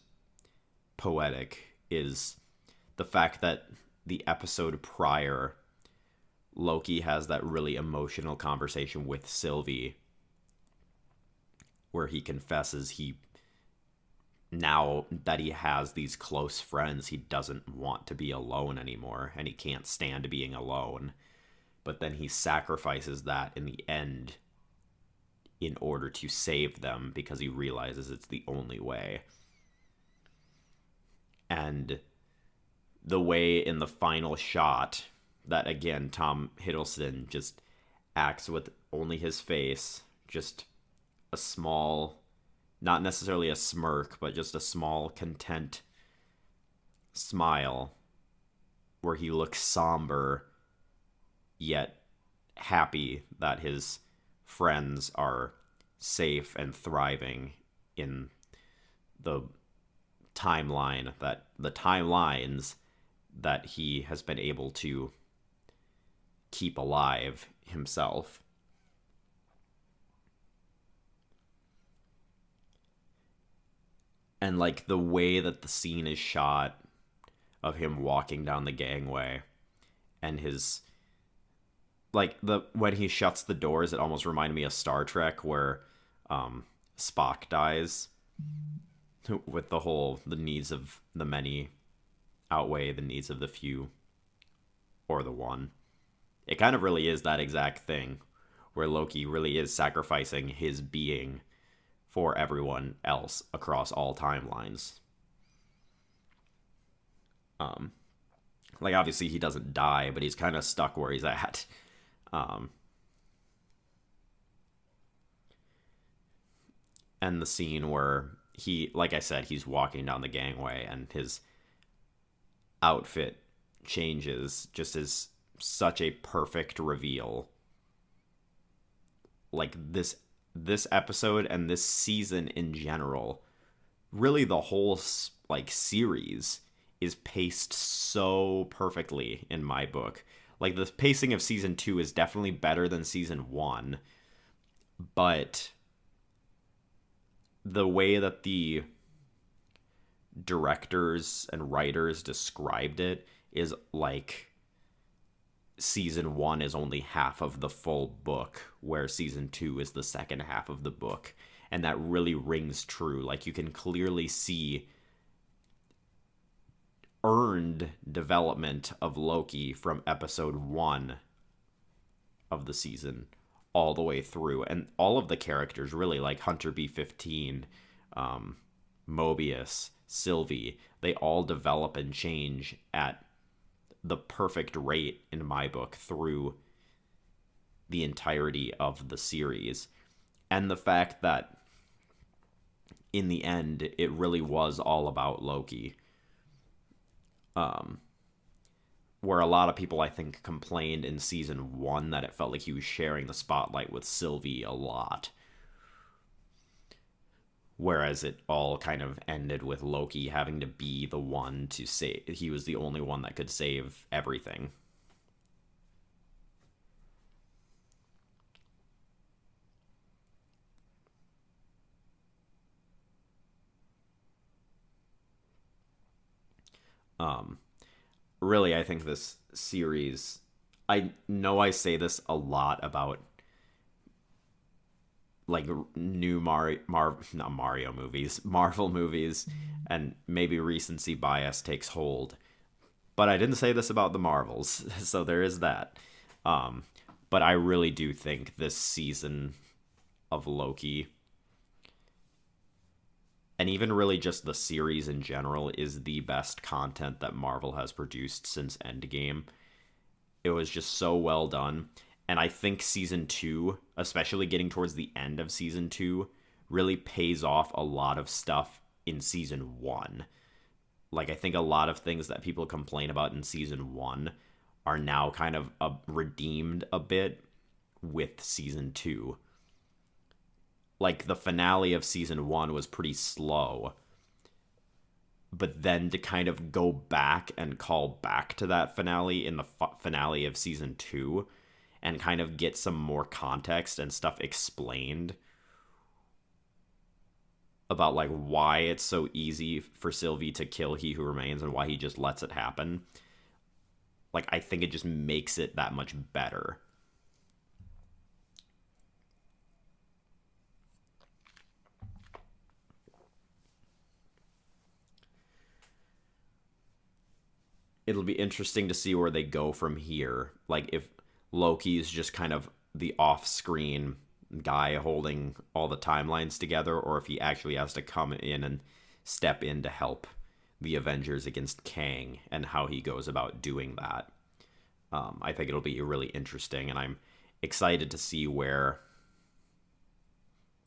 poetic is the fact that the episode prior, Loki has that really emotional conversation with Sylvie where he confesses now that he has these close friends, he doesn't want to be alone anymore, and he can't stand being alone. But then he sacrifices that in the end in order to save them because he realizes it's the only way. And the way in the final shot that, again, Tom Hiddleston just acts with only his face, just a small, not necessarily a smirk, but just a small content smile where he looks somber yet happy that his friends are safe and thriving in the timelines that he has been able to keep alive himself. And like the way that the scene is shot of him walking down the gangway and his like the when he shuts the doors, it almost reminded me of Star Trek where Spock dies with the needs of the many outweigh the needs of the few or the one. It kind of really is that exact thing where Loki really is sacrificing his being for everyone else across all timelines. Like obviously he doesn't die, but he's kind of stuck where he's at. And the scene where he, like I said, he's walking down the gangway and his outfit changes just as such a perfect reveal. Like this episode and this season in general, really the whole like series is paced so perfectly in my book. Like the pacing of season 2 is definitely better than season 1, but the way that the directors and writers described it is like season 1 is only half of the full book, where season 2 is the second half of the book. And that really rings true. Like you can clearly see earned development of Loki from episode 1 of the season all the way through. And all of the characters really, like Hunter B-15, Mobius, Sylvie, they all develop and change at the perfect rate in my book through the entirety of the series. And the fact that in the end it really was all about Loki, where a lot of people I think complained in season 1 that it felt like he was sharing the spotlight with Sylvie a lot, whereas it all kind of ended with Loki having to be the one to save. He was the only one that could save everything. Really, I think this series, I know I say this a lot about like new not Mario movies, Marvel movies, and maybe recency bias takes hold. But I didn't say this about the Marvels, so there is that. But I really do think this season of Loki, and even really just the series in general, is the best content that Marvel has produced since Endgame. It was just so well done. And I think season 2, especially getting towards the end of season 2, really pays off a lot of stuff in season 1. Like, I think a lot of things that people complain about in season 1 are now kind of redeemed a bit with season 2. Like, the finale of season 1 was pretty slow. But then to kind of go back and call back to that finale in the finale of season 2 and kind of get some more context and stuff explained about like why it's so easy for Sylvie to kill He Who Remains and why he just lets it happen. Like, I think it just makes it that much better. It'll be interesting to see where they go from here. Like, if Loki's just kind of the off-screen guy holding all the timelines together, or if he actually has to come in and step in to help the Avengers against Kang, and how he goes about doing that. I think it'll be really interesting, and I'm excited to see where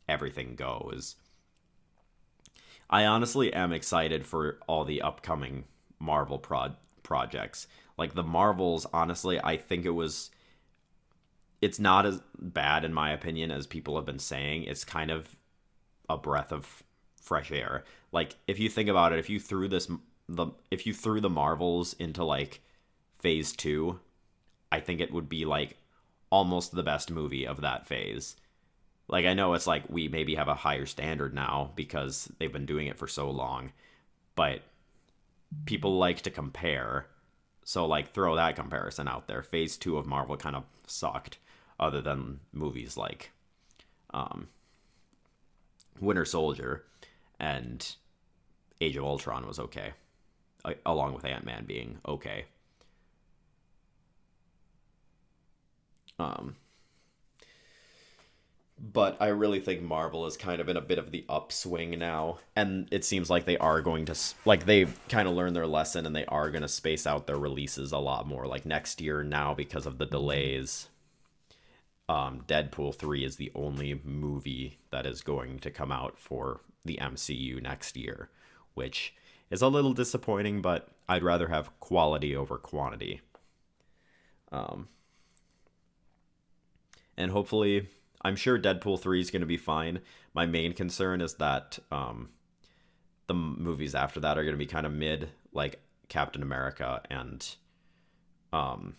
everything goes. I honestly am excited for all the upcoming Marvel projects. Like, the Marvels, honestly, I think it's not as bad in my opinion as people have been saying. It's kind of a breath of fresh air. Like, if you think about it, if you threw the Marvels into like phase 2, I think it would be like almost the best movie of that phase. Like, I know it's like we maybe have a higher standard now because they've been doing it for so long, but people like to compare. So, like, throw that comparison out there. Phase 2 of Marvel kind of sucked, other than movies like um, Winter Soldier, and Age of Ultron was okay, along with Ant-Man being okay. Um, but I really think Marvel is kind of in a bit of the upswing now, and it seems like they are going to like they kind of learned their lesson, and they are going to space out their releases a lot more. Like next year now, because of the delays, Deadpool 3 is the only movie that is going to come out for the MCU next year, which is a little disappointing, but I'd rather have quality over quantity. Um, and hopefully, I'm sure Deadpool 3 is going to be fine. My main concern is that the movies after that are going to be kind of mid, like Captain America and um,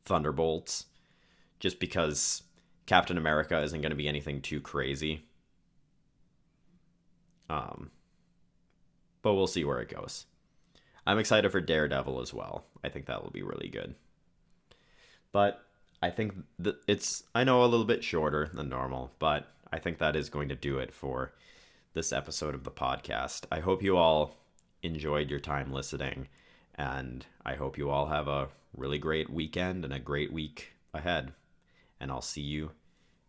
Thunderbolts, just because Captain America isn't going to be anything too crazy. Um, but we'll see where it goes. I'm excited for Daredevil as well. I think that will be really good. But I think that it's, I know, a little bit shorter than normal, but I think that is going to do it for this episode of the podcast. I hope you all enjoyed your time listening, and I hope you all have a really great weekend and a great week ahead. And I'll see you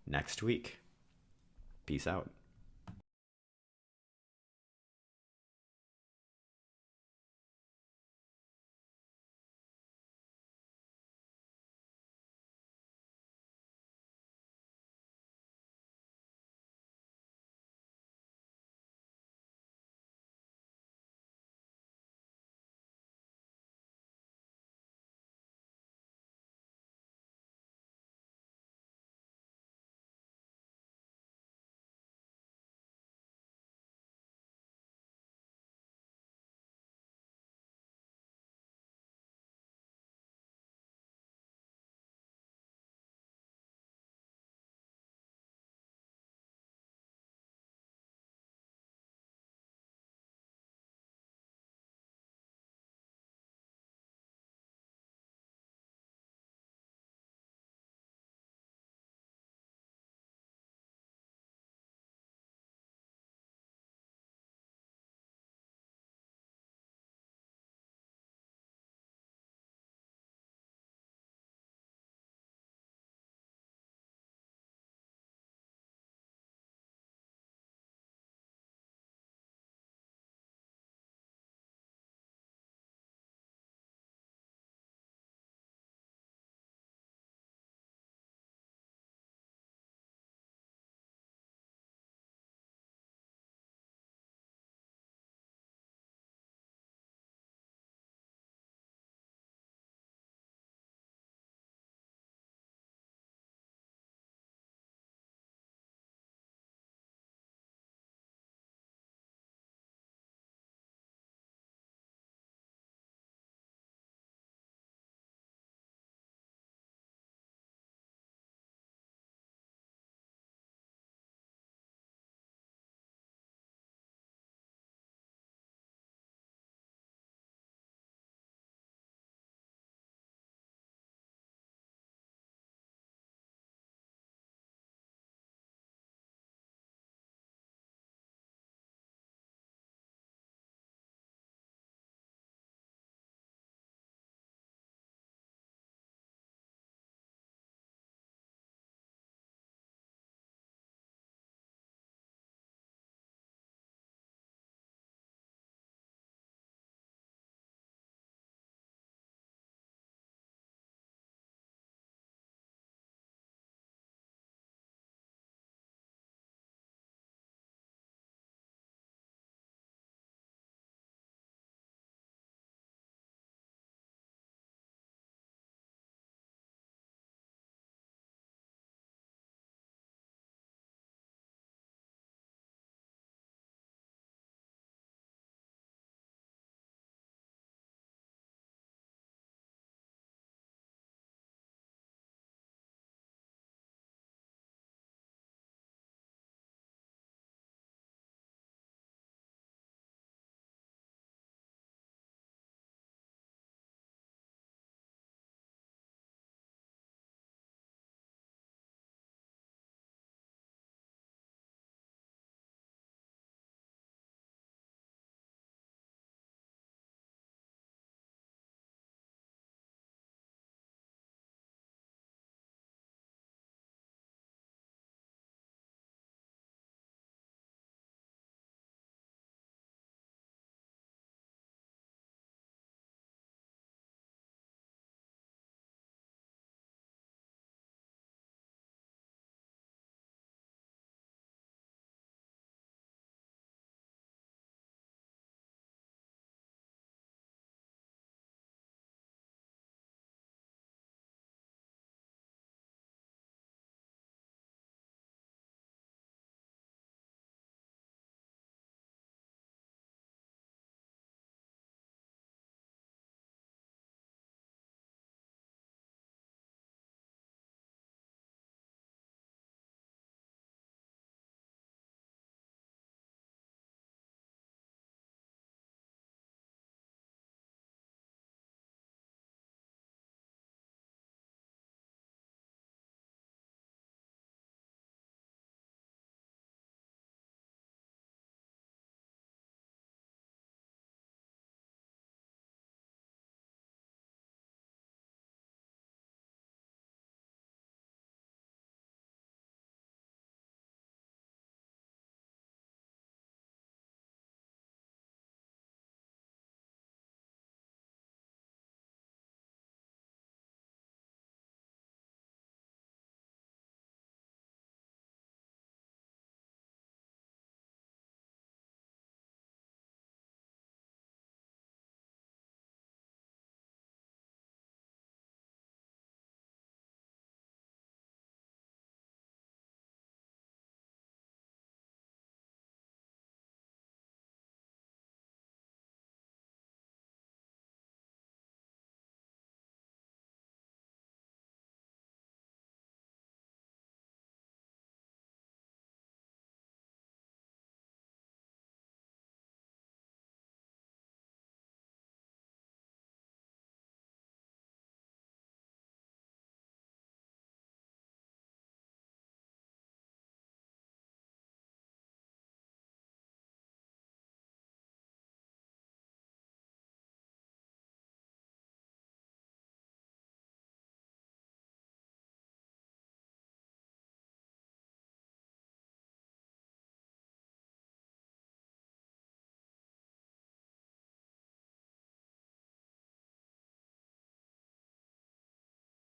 next week. Peace out.